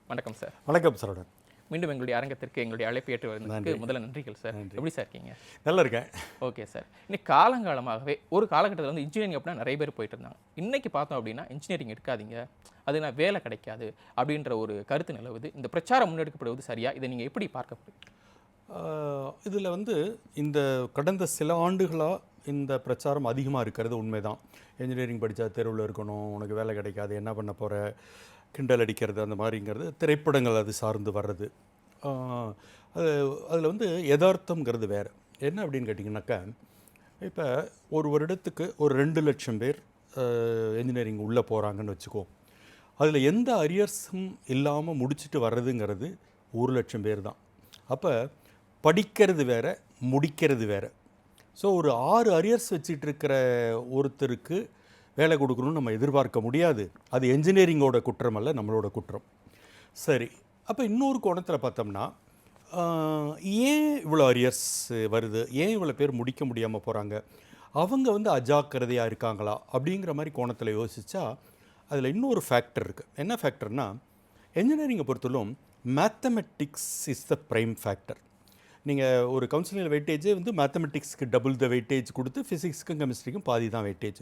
வணக்கம் சார். வணக்கம் சரவணன். மீண்டும் எங்களுடைய அரங்கத்திற்கு எங்களுடைய அழைப்பு ஏற்று வருவதற்கு முதல்ல நன்றிகள் சார். எப்படி சார் இருக்கீங்க? நல்லா இருக்கேன். Okay sir. இன்னைக்கு காலங்காலமாகவே ஒரு காலகட்டத்தில் வந்து இன்ஜினியரிங் அப்படின்னா நிறைய பேர் போயிட்டு இருந்தாங்க. இன்னைக்கு பார்த்தோம் அப்படின்னா இன்ஜினியரிங் எடுக்காதீங்க, அது நான் வேலை கிடைக்காது அப்படின்ற ஒரு கருத்து நிலவுது. இந்த பிரச்சாரம் முன்னெடுக்கப்படுவது சரியா? இதை நீங்கள் எப்படி பார்க்கப்படுது? இதில் இந்த கடந்த சில ஆண்டுகளாக இந்த பிரச்சாரம் அதிகமாக இருக்கிறது உண்மைதான். இன்ஜினியரிங் படித்தா தெருவில் இருக்கணும், உனக்கு வேலை கிடைக்காது, என்ன பண்ண போகிற, கிண்டல் அடிக்கிறது அந்த மாதிரிங்கிறது திரைப்படங்கள் அது சார்ந்து வர்றது. அது அதில் யதார்த்தங்கிறது வேறு. என்ன அப்படின்னு கேட்டிங்கனாக்கா, இப்போ ஒரு வருடத்துக்கு ஒரு 2 லட்சம் பேர் இன்ஜினியரிங் உள்ளே போகிறாங்கன்னு வச்சுக்கோ. அதில் எந்த அரியர்ஸும் இல்லாமல் முடிச்சுட்டு வர்றதுங்கிறது 1 லட்சம் பேர் தான். அப்போ படிக்கிறது வேறு, முடிக்கிறது வேறு. ஸோ ஒரு 6 அரியர்ஸ் வச்சுட்டு இருக்கிற ஒருத்தருக்கு வேலை கொடுக்கணும்னு நம்ம எதிர்பார்க்க முடியாது. அது என்ஜினியரிங்கோட குற்றம் அல்ல, நம்மளோட குற்றம். சரி, அப்போ இன்னொரு கோணத்தில் பார்த்தோம்னா, ஏன் இவ்வளோ அரியர்ஸ் வருது, ஏன் இவ்வளோ பேர் முடிக்க முடியாமல் போகிறாங்க, அவங்க அஜாக்கிரதையாக இருக்காங்களா அப்படிங்கிற மாதிரி கோணத்தில் யோசித்தா அதில் இன்னொரு ஃபேக்டர் இருக்குது. என்ன ஃபேக்டர்னால், என்ஜினியரிங்கை பொறுத்தவரைக்கும் mathematics is the prime factor. நீங்கள் ஒரு கவுன்சிலிங் வெயிட்டேஜே மேத்தமெட்டிக்ஸ்க்கு டபுள் த வெயிட்டேஜ் கொடுத்து ஃபிசிக்ஸுக்கும் கெமிஸ்ட்ரிக்கும் பாதி தான் வெயிட்டேஜ்.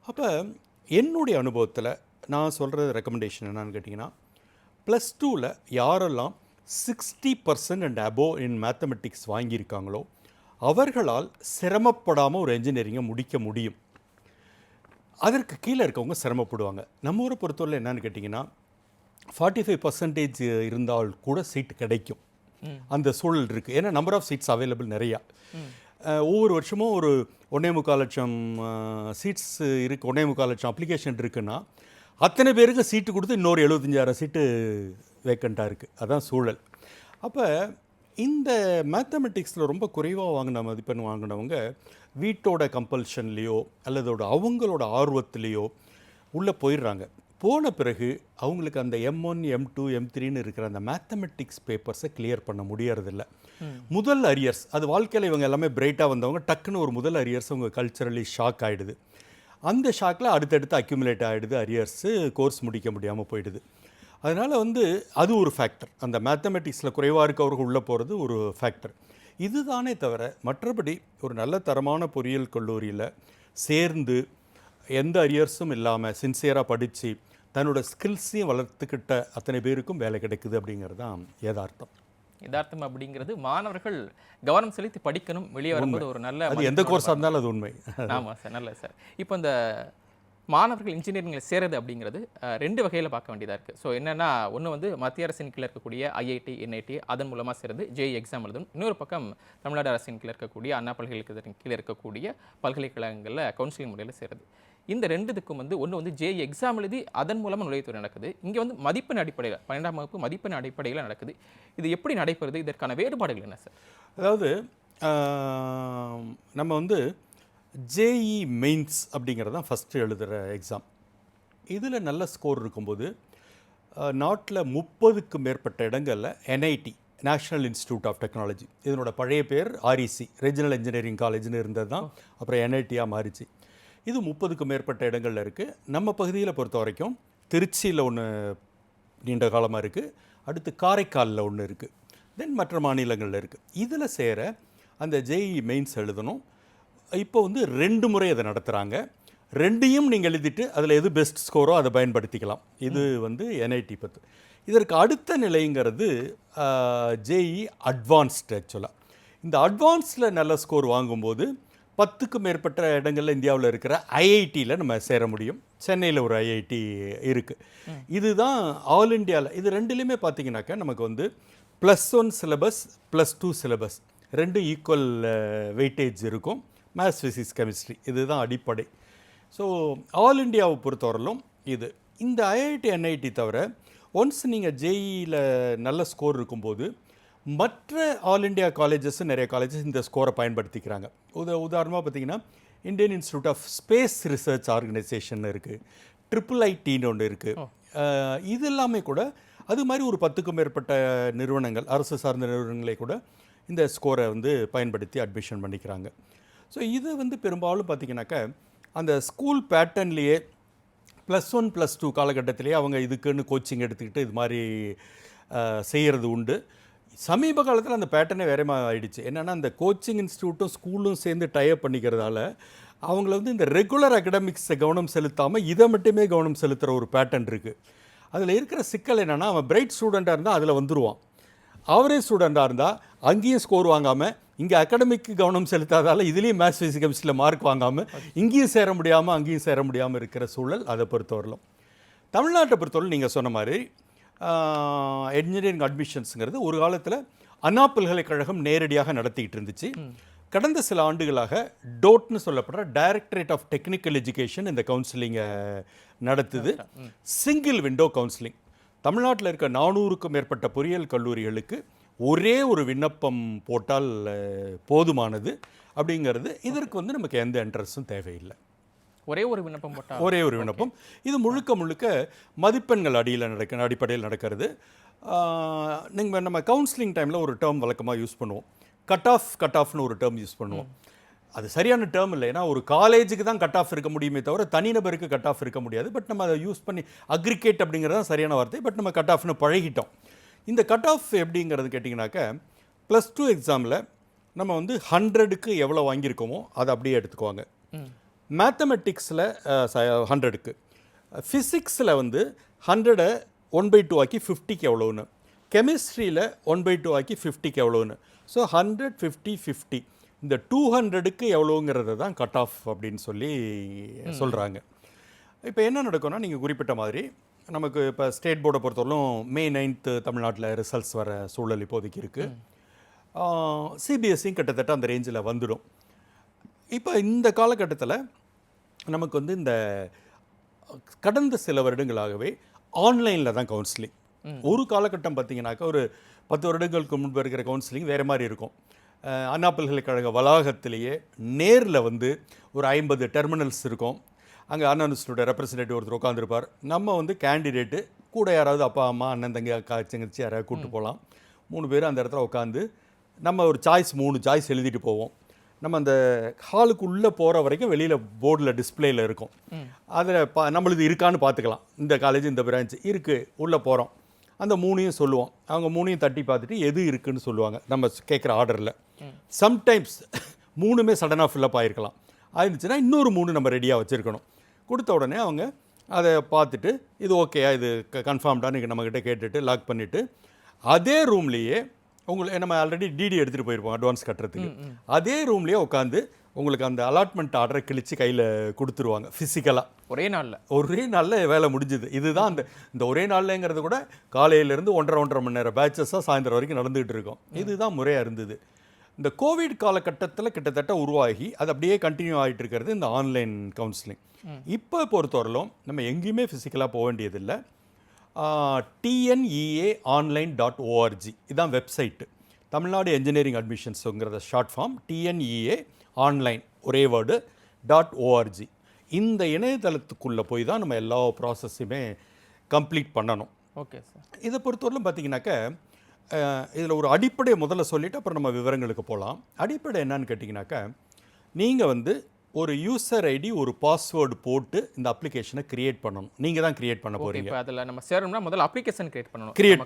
அப்போ என்னுடைய அனுபவத்தில் நான் சொல்கிற ரெக்கமெண்டேஷன் என்னன்னு கேட்டிங்கன்னா, +2ல் யாரெல்லாம் 60% அண்ட் அபோவ் இன் மேத்தமெட்டிக்ஸ் வாங்கியிருக்காங்களோ அவர்களால் சிரமப்படாமல் ஒரு என்ஜினியரிங்கை முடிக்க முடியும். அதற்கு கீழே இருக்கவங்க சிரமப்படுவாங்க. நம்ம ஊரை பொறுத்தவரை என்னென்னு கேட்டிங்கன்னா, 45% இருந்தால் கூட சீட் கிடைக்கும். அந்த சூழல் இருக்குது. ஏன்னா நம்பர் ஆஃப் சீட்ஸ் அவைலபிள் நிறையா. ஒவ்வொரு வருஷமும் ஒரு 1.25 லட்சம் சீட்ஸ் இருக்குது, 1.25 லட்சம் அப்ளிகேஷன் இருக்குன்னா அத்தனை பேருக்கு சீட்டு கொடுத்து இன்னொரு 75,000 சீட்டு வேக்கண்ட்டாக இருக்குது. அதுதான் சூழல். அப்போ இந்த மேத்தமெட்டிக்ஸில் ரொம்ப குறைவாக வாங்கின மதிப்பெண் வாங்கினவங்க வீட்டோட கம்பல்ஷன்லேயோ அல்லதோட அவங்களோட ஆர்வத்திலேயோ உள்ளே போயிடுறாங்க. போன பிறகு அவங்களுக்கு அந்த M1, M2, M3ன்னு இருக்கிற அந்த மேத்தமெட்டிக்ஸ் பேப்பர்ஸை கிளியர் பண்ண முடியறதில்ல. முதல் அரியர்ஸ், அது வாழ்க்கையில் இவங்க எல்லாமே பிரைட்டாக வந்தவங்க, டக்குன்னு ஒரு முதல் அரியர்ஸ் அவங்க கல்ச்சரலி ஷாக் ஆகிடுது. அந்த ஷாக்கில் அடுத்தடுத்து அக்யூமுலேட் ஆகிடுது, அரியர்ஸு கோர்ஸ் முடிக்க முடியாமல் போயிடுது. அதனால் அது ஒரு ஃபேக்டர். அந்த மேத்தமெட்டிக்ஸில் குறைவாக இருக்கவர்கள் உள்ளே போகிறது ஒரு ஃபேக்டர். இதுதானே தவிர மற்றபடி ஒரு நல்ல தரமான பொறியியல் கல்லூரியில் சேர்ந்து எந்த அரியர்ஸும் இல்லாமல் சின்சியராக படித்து தன்னோட ஸ்கில்ஸையும் வளர்த்துக்கிட்ட அத்தனை பேருக்கும் வேலை கிடைக்குது அப்படிங்கிறது தான் யதார்த்தம். யதார்த்தம் அப்படிங்கிறது மாணவர்கள் கவனம் செலுத்தி படிக்கணும், வெளியே வரும்போது ஒரு நல்ல, அது எந்த கோர்ஸாக இருந்தாலும் அது உண்மை. ஆமாம் சார், நல்லது சார். இப்போ இந்த மாணவர்கள் இன்ஜினியரிங்கில் சேருது அப்படிங்கிறது 2 வகையில் பார்க்க வேண்டியதாக இருக்குது. ஸோ என்னென்னா, ஒன்று மத்திய அரசின் கீழே இருக்கக்கூடிய IIT, NIT அதன் மூலமாக சேருது, JEE எக்ஸாம் எழுதணும். இன்னொரு பக்கம் தமிழ்நாடு அரசின் கீழே இருக்கக்கூடிய அண்ணா பல்கலைக்கழகத்தின் கீழே இருக்கக்கூடிய பல்கலைக்கழகங்களில் கவுன்சிலிங் முறையில் சேருது. இந்த 2த்துக்கும் ஒன்று JEE எக்ஸாம் எழுதி அதன் மூலமாக நுழைவுத்துறை நடக்குது. இங்கே மதிப்பெண் அடிப்படையில் 12ஆம் வகுப்பு மதிப்பெண் அடிப்படையில் நடக்குது. இது எப்படி நடைபெறுது, இதற்கான வேறுபாடுகள் என்ன சார்? அதாவது நம்ம JEE மெயின்ஸ் அப்படிங்கிறது தான் ஃபஸ்ட்டு எழுதுகிற எக்ஸாம். இதில் நல்ல ஸ்கோர் இருக்கும்போது நாட்டில் 30க்கும் மேற்பட்ட இடங்களில் NIT, National Institute of Technology, இதனோட பழைய பேர் REC, ரீஜனல் இன்ஜினியரிங் காலேஜ்னு இருந்தது தான் அப்புறம் NIT-யாக மாறிச்சு. இது 30க்கும் மேற்பட்ட இடங்களில் இருக்குது. நம்ம பகுதியில் பொறுத்த வரைக்கும் திருச்சியில் ஒன்று நீண்ட காலமாக இருக்குது, அடுத்து காரைக்காலில் ஒன்று இருக்குது, தென் மற்ற மாநிலங்களில் இருக்குது. இதில் சேர அந்த JEE மெயின்ஸ் எழுதணும். இப்போ 2 முறை அதை நடத்துகிறாங்க. 2யும் நீங்கள் எழுதிட்டு அதில் எது பெஸ்ட் ஸ்கோரோ அதை பயன்படுத்திக்கலாம். இது NIT பத்து. இதற்கு அடுத்த நிலைங்கிறது JEE அட்வான்ஸ்டு. ஆக்சுவலாக இந்த அட்வான்ஸில் நல்ல ஸ்கோர் வாங்கும்போது 10க்கும் மேற்பட்ட இடங்களில் இந்தியாவில் இருக்கிற IIT-யில் நம்ம சேர முடியும். சென்னையில் ஒரு IIT இருக்குது. இதுதான் ஆல் இண்டியாவில். இது 2லேயுமே பார்த்தீங்கன்னாக்கா நமக்கு +1 சிலபஸ், +2 சிலபஸ் 2 ஈக்குவல் வெயிட்டேஜ் இருக்கும். மேத்ஸ், ஃபிசிக்ஸ், கெமிஸ்ட்ரி இதுதான் அடிப்படை. ஸோ ஆல் இண்டியாவை பொறுத்தவரையிலும் இந்த IIT, NIT தவிர ஒன்ஸ் நீங்கள் JEE-யில் நல்ல ஸ்கோர் இருக்கும்போது மற்ற ஆல் இண்டியா காலேஜஸ், நிறைய காலேஜஸ் இந்த ஸ்கோரை பயன்படுத்திக்கிறாங்க. உதாரணமாக பார்த்தீங்கன்னா, Indian Institute of Space Research Organisation இருக்குது, IIITன்னு ஒன்று இருக்குது. இது எல்லாமே கூட அது மாதிரி ஒரு 10க்கும் மேற்பட்ட நிறுவனங்கள், அரசு சார்ந்த நிறுவனங்களே கூட இந்த ஸ்கோரை பயன்படுத்தி அட்மிஷன் பண்ணிக்கிறாங்க. ஸோ இது பெரும்பாலும் பார்த்திங்கனாக்கா அந்த ஸ்கூல் பேட்டர்ன்லேயே +1 +2 காலகட்டத்திலேயே அவங்க இதுக்குன்னு கோச்சிங் எடுத்துக்கிட்டு இது மாதிரி செய்கிறது உண்டு. சமீப காலத்தில் அந்த பேட்டர்னே வேற மாதிரி ஆயிடுச்சு. என்னென்னா அந்த கோச்சிங் இன்ஸ்டியூட்டும் ஸ்கூலும் சேர்ந்து டைப் பண்ணிக்கிறதால அவங்கள வந்து இந்த ரெகுலர் அகடமிக்ஸை கவனம் செலுத்தாமல் இதை மட்டுமே கவனம் செலுத்துகிற ஒரு பேட்டர்ன் இருக்குது. அதில் இருக்கிற சிக்கல் என்னென்னா, அவன் பிரைட் ஸ்டூடெண்ட்டாக இருந்தால் அதில் வந்துடுவான். ஆவரேஜ் ஸ்டூடெண்ட்டாக இருந்தால் அங்கேயும் ஸ்கோர் வாங்காமல், இங்கே அகடமிக்கு கவனம் செலுத்தாதால் இதுலேயும் மேத்ஸ் ஃபிசிக்ஸ் கெமிஸ்ட்ரியில் மார்க் வாங்காமல் இங்கேயும் சேர முடியாமல் அங்கேயும் சேர முடியாமல் இருக்கிற சூழல் அதை பொறுத்தவரையிலும். தமிழ்நாட்டை பொறுத்தவரை நீங்கள் சொன்ன மாதிரி என்ஜினியரிங் அட்மிஷன்ஸுங்கிறது ஒரு காலத்தில் அண்ணா பல்கலைக்கழகம் நேரடியாக நடத்திக்கிட்டு இருந்துச்சு. கடந்த சில ஆண்டுகளாக டோட்னு சொல்லப்படுற டைரக்டரேட் ஆஃப் டெக்னிக்கல் எஜுகேஷன் இந்த கவுன்சிலிங்கை நடத்துது. Single window counselling. தமிழ்நாட்டில் இருக்க 400க்கும் மேற்பட்ட பொறியியல் கல்லூரிகளுக்கு ஒரே ஒரு விண்ணப்பம் போட்டால் போதுமானது அப்படிங்கிறது. இதற்கு வந்து நமக்கு எந்த என்ட்ரன்ஸும் தேவையில்லை. ஒரே ஒரு விண்ணப்பம் போட்டால் ஒரே ஒரு விண்ணப்பம். இது முழுக்க முழுக்க மதிப்பெண்கள் அடிப்படையில் நடக்கிறது. நீங்கள் நம்ம கவுன்சிலிங் டைமில் ஒரு டேர்ம் வழக்கமாக யூஸ் பண்ணுவோம். கட் ஆஃப்னு ஒரு டேர்ம் யூஸ் பண்ணுவோம். அது சரியான டேர்ம் இல்லை. ஏன்னா ஒரு காலேஜுக்கு தான் கட் ஆஃப் இருக்க முடியுமே தவிர தனிநபருக்கு கட் ஆஃப் இருக்க முடியாது. பட் நம்ம அதை யூஸ் பண்ணி அக்ரிகேட் அப்படிங்கிறது தான் சரியான வார்த்தை. பட் நம்ம கட் ஆஃப்னு பழகிட்டோம். இந்த கட் ஆஃப் எப்படிங்கிறது கேட்டிங்கனாக்கா, +2 எக்ஸாமில் நம்ம வந்து 100க்கு எவ்வளோ வாங்கியிருக்கோமோ அதை அப்படியே எடுத்துக்குவாங்க. மேத்தமெட்டிக்ஸில் 100க்கு, ஃபிசிக்ஸில் வந்து 100 1/2 ஆக்கி 50க்கு எவ்வளோன்னு, கெமிஸ்ட்ரியில் 1/2 ஆக்கி 50க்கு எவ்வளோன்னு. ஸோ 100 50 50 இந்த 200க்கு எவ்வளோங்கிறத தான் கட் ஆஃப் அப்படின்னு சொல்லி சொல்கிறாங்க. இப்போ என்ன நடக்கும்னா, நீங்கள் குறிப்பிட்ட மாதிரி நமக்கு இப்போ ஸ்டேட் போர்டை பொறுத்தவரைக்கும் May 9th தமிழ்நாட்டில் ரிசல்ட்ஸ் வர சூழல் இப்போதைக்கு இருக்குது. சிபிஎஸ்சியும் கிட்டத்தட்ட அந்த ரேஞ்சில் வந்துடும். இப்போ இந்த காலகட்டத்தில் நமக்கு வந்து இந்த கடந்த சில வருடங்களாகவே ஆன்லைனில் தான் கவுன்சிலிங். ஒரு காலகட்டம் பார்த்திங்கனாக்கா ஒரு 10 வருடங்களுக்கு முன்பு இருக்கிற கவுன்சிலிங் வேறு மாதிரி இருக்கும். அண்ணா பல்கலைக்கழக வளாகத்திலேயே நேரில் வந்து ஒரு 50 டெர்மினல்ஸ் இருக்கும். அங்கே அண்ணா யூனிவர்சிட்டியோட ரெப்ரசன்டேட்டிவ் ஒருத்தர் உட்காந்துருப்பார். நம்ம வந்து கேண்டிடேட்டு கூட யாராவது அப்பா அம்மா அண்ணன் தங்கி அக்கா தங்கச்சி யாராவது கூப்பிட்டு போகலாம். 3 பேர் அந்த இடத்துல உட்காந்து நம்ம ஒரு 3 சாய்ஸ் எழுதிட்டு போவோம். நம்ம அந்த ஹாலுக்குள்ளே போகிற வரைக்கும் வெளியில் போர்டில் டிஸ்பிளேயில் இருக்கும். அதில் நம்மளுது இருக்கான்னு பார்த்துக்கலாம். இந்த காலேஜ் இந்த பிரான்ச் இருக்குது, உள்ளே போகிறோம். அந்த 3ஐயும் சொல்லுவோம். அவங்க 3ஐயும் தட்டி பார்த்துட்டு எது இருக்குதுன்னு சொல்லுவாங்க நம்ம கேட்குற ஆர்டரில். சம்டைம்ஸ் 3மே சடனாக ஃபில்லப் ஆகிருக்கலாம். ஆயிருந்துச்சுன்னா இன்னொரு 3 நம்ம ரெடியாக வச்சுருக்கணும். கொடுத்த உடனே அவங்க அதை பார்த்துட்டு இது ஓகேயா, இது கன்ஃபார்ம்டான்னு நம்மக்கிட்ட கேட்டுட்டு லாக் பண்ணிவிட்டு அதே ரூம்லேயே நம்ம ஆல்ரெடி டிடி எடுத்துகிட்டு போயிருப்போம் அட்வான்ஸ் கட்டுறதுக்கு. அதே ரூம்லேயே உட்காந்து உங்களுக்கு அந்த அலாட்மெண்ட் ஆர்டரை கிழிச்சு கையில் கொடுத்துருவாங்க ஃபிசிக்கலாக. ஒரே நாளில் வேலை முடிஞ்சுது. இதுதான் இந்த ஒரே நாள்லங்கிறது கூட காலையிலேருந்து 1.5 மணி நேரம் பேட்சஸாக சாயந்தரம் வரைக்கும் நடந்துகிட்டு இருக்கோம். இதுதான் முறையாக இருந்தது. இந்த கோவிட் காலகட்டத்தில் கிட்டத்தட்ட உருவாகி அது அப்படியே கண்டினியூ ஆகிட்டு இருக்கிறது இந்த ஆன்லைன் கவுன்சிலிங். இப்போ பொறுத்தவரையிலும் நம்ம எங்கேயுமே ஃபிசிக்கலாக போக வேண்டியதில்லை. TNEA.online.org இதுதான் வெப்சைட்டு. தமிழ்நாடு என்ஜினியரிங் அட்மிஷன்ஸுங்கிறத ஷார்ட் ஃபார்ம் TNEA ஆன்லைன் ஒரே வேர்டு .org. இந்த இணையதளத்துக்குள்ளே போய் தான் நம்ம எல்லா ப்ராசஸையுமே கம்ப்ளீட் பண்ணணும். Okay sir. இதை பொறுத்தவரையிலும் பார்த்தீங்கன்னாக்கா இதில் ஒரு அடிப்படை முதல்ல சொல்லிவிட்டு அப்புறம் நம்ம விவரங்களுக்கு போகலாம். அடிப்படை என்னன்னு கேட்டிங்கனாக்கா, நீங்கள் வந்து ஒரு யூசர் ஐடி ஒரு பாஸ்வேர்டு போட்டு இந்த அப்ளிகேஷனை கிரியேட் பண்ணணும். நீங்கள் தான் கிரியேட் பண்ண போகிறீங்க. அதில் நம்ம சேரணும்னா முதல்ல அப்ளிகேஷன் கிரியேட்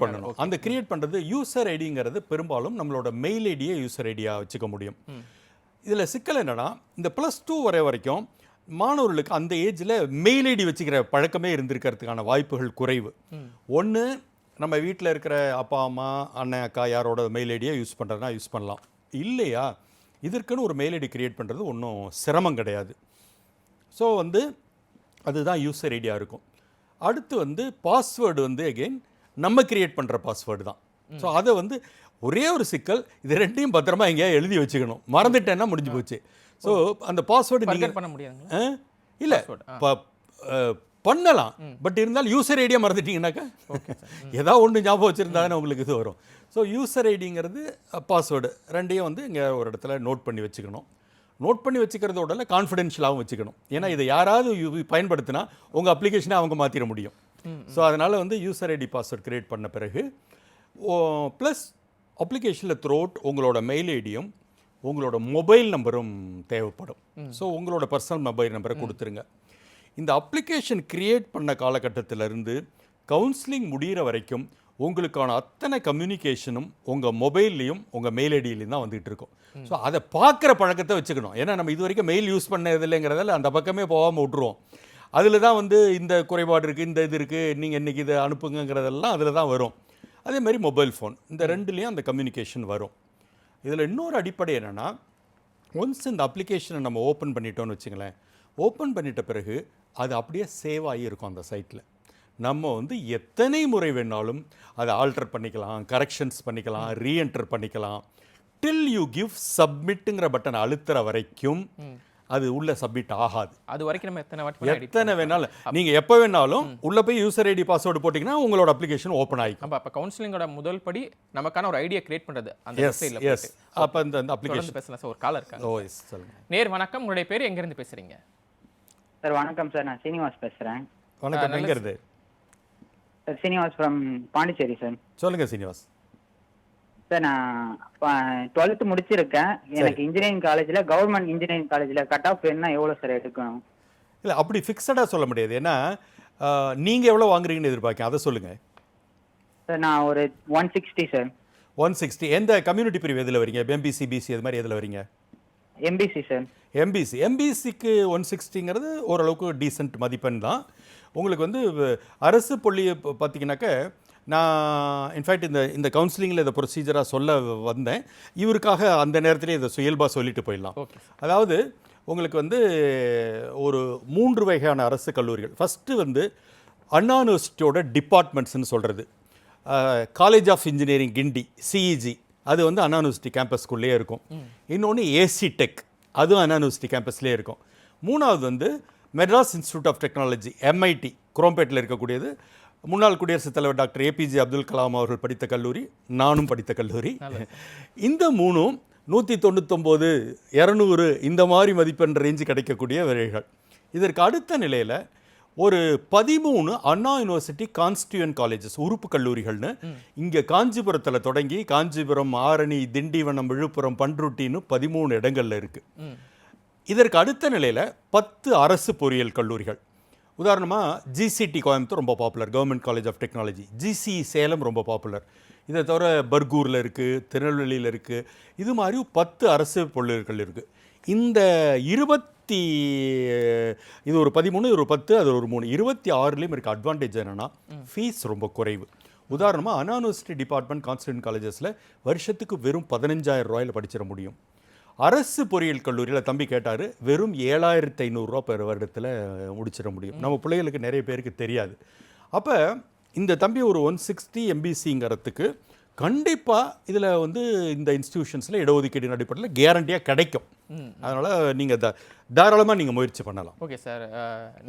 பண்ணணும். அந்த கிரியேட் பண்ணுறது யூசர் ஐடிங்கிறது பெரும்பாலும் நம்மளோட மெயில் ஐடியை யூசர் ஐடியாக வச்சுக்க முடியும். இதில் சிக்கல் என்னென்னா, இந்த +2 வரைக்கும் மாணவர்களுக்கு அந்த ஏஜில் மெயில் ஐடி வச்சுக்கிற பழக்கமே இருந்திருக்கிறதுக்கான வாய்ப்புகள் குறைவு. ஒன்று, நம்ம வீட்டில் இருக்கிற அப்பா அம்மா அண்ணன் அக்கா யாரோட மெயில் ஐடியை யூஸ் பண்ணுறதுனா யூஸ் பண்ணலாம். இல்லையா, இதற்குன்னு ஒரு மெயில் ஐடி கிரியேட் பண்ணுறது ஒன்றும் சிரமம் கிடையாது. ஸோ வந்து அதுதான் யூசர் ஐடியாக இருக்கும். அடுத்து வந்து பாஸ்வேர்டு வந்து அகெயின் நம்ம கிரியேட் பண்ணுற பாஸ்வேர்டு தான். ஸோ அதை வந்து ஒரே ஒரு சிக்கல், இது ரெண்டையும் பத்திரமா எங்கேயா எழுதி வச்சுக்கணும். மறந்துட்டேன்னா முடிஞ்சு போச்சு. ஸோ அந்த பாஸ்வேர்டு நீங்கள் பண்ண முடியாது இல்லை, பண்ணலாம். பட் இருந்தாலும் யூசர் ஐடியா மறந்துட்டீங்கன்னாக்கா ஏதாவது ஒன்று ஞாபகம் வச்சுருந்தாங்கன்னு உங்களுக்கு இது வரும். ஸோ யூசர் ஐடிங்கிறது பாஸ்வேர்டு ரெண்டையும் வந்து இங்கே ஒரு இடத்துல நோட் பண்ணி வச்சுக்கணும். நோட் பண்ணி வச்சுக்கிறதோட கான்ஃபிடென்ஷியலாகவும் வச்சுக்கணும். ஏன்னா இதை யாராவது பயன்படுத்தினா உங்கள் அப்ளிகேஷனை அவங்க மாற்றிட முடியும். ஸோ அதனால் வந்து யூசர் ஐடி பாஸ்வேர்டு கிரியேட் பண்ண பிறகு ப்ளஸ் அப்ளிகேஷனில் த்ரோட் உங்களோட மெயில் ஐடியும் உங்களோட மொபைல் நம்பரும் தேவைப்படும். ஸோ உங்களோட பர்சனல் மொபைல் நம்பரை கொடுத்துருங்க. இந்த அப்ளிகேஷன் கிரியேட் பண்ண காலகட்டத்திலிருந்து கவுன்சிலிங் முடிகிற வரைக்கும் உங்களுக்கான அத்தனை கம்யூனிகேஷனும் உங்கள் மொபைல்லையும் உங்கள் மெயில் ஐடியிலையும் தான் வந்துகிட்டு இருக்கும். ஸோ அதை பார்க்குற பழக்கத்தை வச்சுக்கணும். ஏன்னா நம்ம இது வரைக்கும் மெயில் யூஸ் பண்ணது இல்லைங்கிறதால அந்த பக்கமே போகாமல் விட்டுருவோம். அதில் தான் வந்து இந்த குறைபாடு இருக்குது, இந்த இது இருக்குது, நீங்கள் இன்றைக்கி இதை அனுப்புங்கிறதெல்லாம் அதில் தான் வரும். அதே மாதிரி மொபைல் ஃபோன், இந்த ரெண்டுலேயும் அந்த கம்யூனிகேஷன் வரும். இதில் இன்னொரு அடிப்படை என்னென்னா, ஒன்ஸ் இந்த அப்ளிகேஷனை நம்ம ஓப்பன் பண்ணிட்டோன்னு வச்சுங்களேன், ஓப்பன் பண்ணிட்ட பிறகு அது அப்படியே சேவ் ஆகி இருக்கும் அந்த சைட்டில். நம்ம வந்து எத்தனை முறை வேணாலும் அதை ஆல்டர் பண்ணிக்கலாம், கரெக்ஷன்ஸ் பண்ணிக்கலாம், ரீஎன்டர் பண்ணிக்கலாம். டில் யூ கிவ் சப்மிட்டுங்கிற பட்டன் அழுத்துற வரைக்கும் அது உள்ள சப்மிட் ஆகாது. அது வரைக்கும் நம்ம எத்தனை வேணாலும் நீங்கள் எப்போ வேணாலும் உள்ள போய் யூசர் ஐடி பாஸ்வேர்டு போட்டிங்கன்னா உங்களோட அப்ளிகேஷன் ஓப்பன் ஆகிக்கும். அப்போ கவுன்சிலிங்கோட முதல் படி நமக்கான ஒரு ஐடியா கிரியேட் பண்ணுறது அந்த வெப்சைட்ல. எஸ், அப்போ இந்த அப்ளிகேஷன் பேசலாம் சார். ஒரு காலர் இருக்காங்க. ஓ எஸ், சொல்லுங்கள். நேர் வணக்கம், உங்களுடைய பேர் எங்கேருந்து பேசுகிறீங்க? சார் வணக்கம் சார், நான் சீனிவாஸ் பேசுகிறேன். வணக்கம், எங்கிறது? Sir Srinivas from Pondicherry sir. சொல்லுங்கள் சீனிவாஸ். சார் நான் 12th முடிச்சிருக்கேன். எனக்கு இன்ஜினியரிங் காலேஜில், கவர்மெண்ட் இன்ஜினியரிங் காலேஜில் கட் ஆஃப் என்ன எவ்வளோ சார் எடுக்கணும்? இல்லை, அப்படி ஃபிக்ஸடாக சொல்ல முடியாது. ஏன்னா நீங்கள் எவ்வளோ வாங்குறீங்கன்னு எதிர்பார்க்க, அதை சொல்லுங்கள். சார் நான் ஒரு 160 சார். 160. எந்த கம்யூனிட்டி பிரிவு எதில் வரீங்க? எம்பிசி, பிசி அது மாதிரி எதில் வரீங்க? MBC sir. எம்பிசிக்கு 160ங்கிறது ஓரளவுக்கு டீசென்ட் மதிப்பெண் தான். உங்களுக்கு வந்து அரசு பள்ளி பார்த்தீங்கன்னாக்க, நான் இன்ஃபேக்ட் இந்த கவுன்சிலிங்கில் இதை ப்ரொசீஜராக சொல்ல வந்தேன். இவருக்காக அந்த நேரத்திலே இதை இயல்பாக சொல்லிட்டு போயிடலாம். அதாவது உங்களுக்கு வந்து ஒரு 3 வகையான அரசு கல்லூரிகள். ஃபஸ்ட்டு வந்து அண்ணா யூனிவர்சிட்டியோட டிபார்ட்மெண்ட்ஸ்னு சொல்கிறது. College of Engineering Guindy, CEG, அது வந்து அண்ணா யூனிவர்சிட்டி கேம்பஸ்குள்ளேயே இருக்கும். இன்னொன்று ஏசி டெக், அதுவும் அண்ணா யூனிவர்சிட்டி கேம்பஸ்லேயே இருக்கும். மூணாவது வந்து Madras Institute of Technology, MIT, குரோம்பேட்டில் இருக்கக்கூடியது. முன்னாள் குடியரசுத் தலைவர் டாக்டர் APJ அப்துல் கலாம் அவர்கள் படித்த கல்லூரி, நானும் படித்த கல்லூரி. இந்த மூணும் 199, 200 இந்த மாதிரி மதிப்பெண் ரேஞ்சு கிடைக்கக்கூடிய வகைகள். இதற்கு அடுத்த நிலையில் ஒரு 13 அண்ணா யூனிவர்சிட்டி கான்ஸ்டியூயன்ட் காலேஜஸ், உறுப்பு கல்லூரிகள்னு இங்கே காஞ்சிபுரத்தில் தொடங்கி காஞ்சிபுரம், ஆரணி, திண்டிவனம், விழுப்புரம், பண்ருட்டின்னு 13 இடங்களில் இருக்குது. இதற்கு அடுத்த நிலையில் 10 அரசு பொறியியல் கல்லூரிகள். உதாரணமாக GCT கோயம்புத்தூர் ரொம்ப popular, Government College of Technology. GCE Salem ரொம்ப பாப்புலர். இதை தவிர பர்கூரில் இருக்குது, திருநெல்வேலியில் இருக்குது. இது மாதிரி 10 அரசு பொருள்கள் இருக்குது. இந்த இது ஒரு 13, இது ஒரு 10, அது ஒரு 3, 26லேயும் இருக்க அட்வான்டேஜ் என்னென்னா ஃபீஸ் ரொம்ப குறைவு. உதாரணமாக அண்ணா யூனிவர்சிட்டி டிபார்ட்மெண்ட் கான்ஸ்டியூயன்ட் காலேஜஸில் வருஷத்துக்கு வெறும் 15,000 ரூபாயில் படிச்சிட முடியும். அரசு பொறியியல் கல்லூரியில் தம்பி கேட்டார், வெறும் 7,500 ரூபா பெர் வருடத்தில் முடிச்சிட முடியும். நம்ம பிள்ளைகளுக்கு நிறைய பேருக்கு தெரியாது. அப்போ இந்த தம்பி ஒரு 160 MBCங்கிறதுக்கு கண்டிப்பாக இதில் வந்து இந்த இன்ஸ்டிடியூஷன்ஸில் இடஒதுக்கீடு அடிப்படையில் கேரண்டியாக கிடைக்கும். அதனால் நீங்கள் தாராளமாக நீங்கள் முயற்சி பண்ணலாம். ஓகே சார்,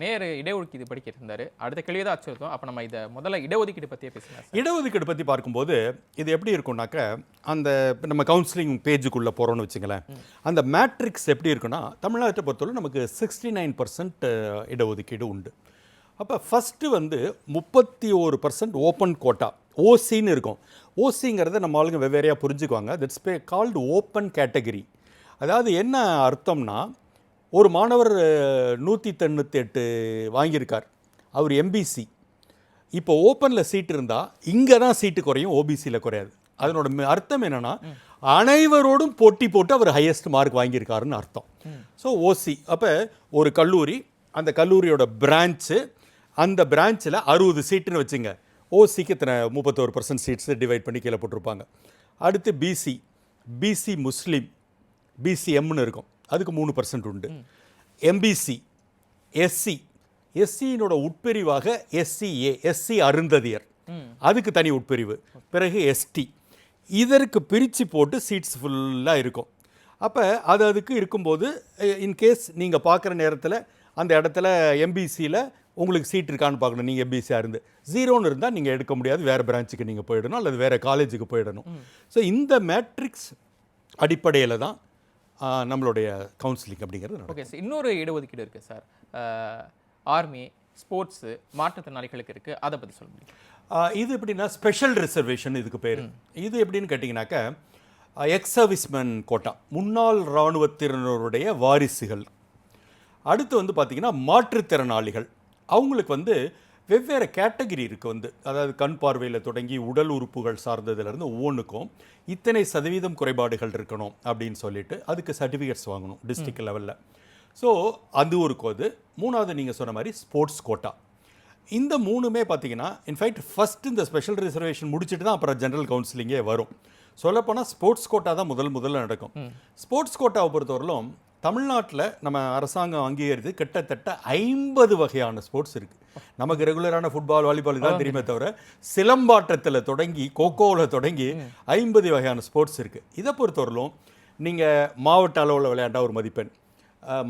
நேரு இடஒதுக்கீடு படிக்க இருந்தார். அடுத்த கேள்வி தான் வச்சுருக்கோம். அப்போ நம்ம இதை முதல்ல இடஒதுக்கீடு பற்றியே பேசலாம். இடஒதுக்கீடு பற்றி பார்க்கும்போது இது எப்படி இருக்கும்னாக்க, அந்த நம்ம கவுன்சிலிங் பேஜுக்குள்ளே போகிறோன்னு வச்சுங்களேன், அந்த மேட்ரிக்ஸ் எப்படி இருக்குன்னா, தமிழ்நாட்டை பொறுத்தவரை நமக்கு 69% இடஒதுக்கீடு உண்டு. அப்போ ஃபஸ்ட்டு வந்து 31% ஓப்பன் கோட்டா, ஓசின்னு இருக்கும். ஓசிங்கிறத நம்ம ஆளுங்க வெவ்வேறையாக புரிஞ்சுக்குவாங்க. That's called open category. அதாவது என்ன அர்த்தம்னா, ஒரு மாணவர் 198 வாங்கியிருக்கார், அவர் MBC. இப்போ ஓப்பனில் சீட் இருந்தால் இங்கே தான் சீட்டு குறையும், OBCயில் குறையாது. அதனோட அர்த்தம் என்னென்னா, அனைவரோடும் போட்டி போட்டு அவர் ஹையஸ்ட் மார்க் வாங்கியிருக்காருன்னு அர்த்தம். ஸோ ஓசி. அப்போ ஒரு கல்லூரி, அந்த கல்லூரியோட பிரான்ச்சு, அந்த பிரான்ச்சில் 60 சீட்டுன்னு வச்சுங்க. ஓசிக்கு இத்தனை 31% சீட்ஸு டிவைட் பண்ணி கீழே போட்டிருப்பாங்க. அடுத்து பிசி முஸ்லீம், BCMன்னு இருக்கும், அதுக்கு 3% உண்டு. MBC, எஸ்சியினோட உட்பிரிவாக SCA, SC அருந்ததியர், அதுக்கு தனி உட்பிரிவு. பிறகு ST, இதற்கு பிரித்து போட்டு சீட்ஸ் ஃபுல்லாக இருக்கும். அப்போ அதுக்கு இருக்கும்போது இன்கேஸ் நீங்கள் பார்க்குற நேரத்தில் அந்த இடத்துல MBCயில் உங்களுக்கு சீட் இருக்கான்னு பார்க்கணும். நீங்கள் MBCயாக இருந்து 0ன்னு இருந்தால் நீங்கள் எடுக்க முடியாது, வேறு பிரான்ச்சுக்கு நீங்கள் போயிடணும் அல்லது வேறு காலேஜுக்கு போயிடணும். ஸோ இந்த மேட்ரிக்ஸ் அடிப்படையில் தான் நம்மளுடைய கவுன்சிலிங் அப்படிங்கிறது. ஓகே சார், இன்னொரு இடஒதுக்கீடு இருக்குது சார், ஆர்மி, ஸ்போர்ட்ஸு, மாற்றுத்திறனாளிகளுக்கு இருக்குது, அதை பற்றி சொல்ல முடியும்? இது எப்படின்னா ஸ்பெஷல் ரிசர்வேஷன் இதுக்கு பேர். இது எப்படின்னு கேட்டிங்கனாக்கா, எக்ஸ் சர்வீஸ்மேன் கோட்டா, முன்னாள் இராணுவத்தினருடைய வாரிசுகள், அடுத்து வந்து பார்த்திங்கன்னா மாற்றுத்திறனாளிகள், அவங்களுக்கு வந்து வெவ்வேறு கேட்டகரி இருக்குது வந்து, அதாவது கண் பார்வையில் தொடங்கி உடல் உறுப்புகள் சார்ந்ததுலேருந்து ஒவ்வொன்றுக்கும் இத்தனை சதவீதம் குறைபாடுகள் இருக்கணும் அப்படின்னு சொல்லிட்டு அதுக்கு சர்டிஃபிகேட்ஸ் வாங்கணும் டிஸ்ட்ரிக்ட் லெவலில். ஸோ அது ஒரு கோது. மூணாவது நீங்கள் சொன்ன மாதிரி ஸ்போர்ட்ஸ் கோட்டா. இந்த மூணுமே பார்த்தீங்கன்னா இன்ஃபேக்ட் ஃபஸ்ட்டு இந்த ஸ்பெஷல் ரிசர்வேஷன் முடிச்சுட்டு தான் அப்புறம் ஜென்ரல் கவுன்சிலிங்கே வரும். சொல்லப்போனால் ஸ்போர்ட்ஸ் கோட்டா தான் முதல்ல நடக்கும். ஸ்போர்ட்ஸ் கோட்டாவை பொறுத்தவரையிலும் தமிழ்நாட்டில் நம்ம அரசாங்கம் அங்கீகரித்து கிட்டத்தட்ட 50 வகையான ஸ்போர்ட்ஸ் இருக்குது. நமக்கு ரெகுலரான ஃபுட்பால், வாலிபால் தான் தெரியுமே தவிர சிலம்பாட்டத்தில் தொடங்கி கோகோவில் தொடங்கி 50 வகையான ஸ்போர்ட்ஸ் இருக்குது. இதை பொறுத்தவரையிலும் நீங்கள் மாவட்ட அளவில் விளையாண்டா ஒரு மதிப்பெண்,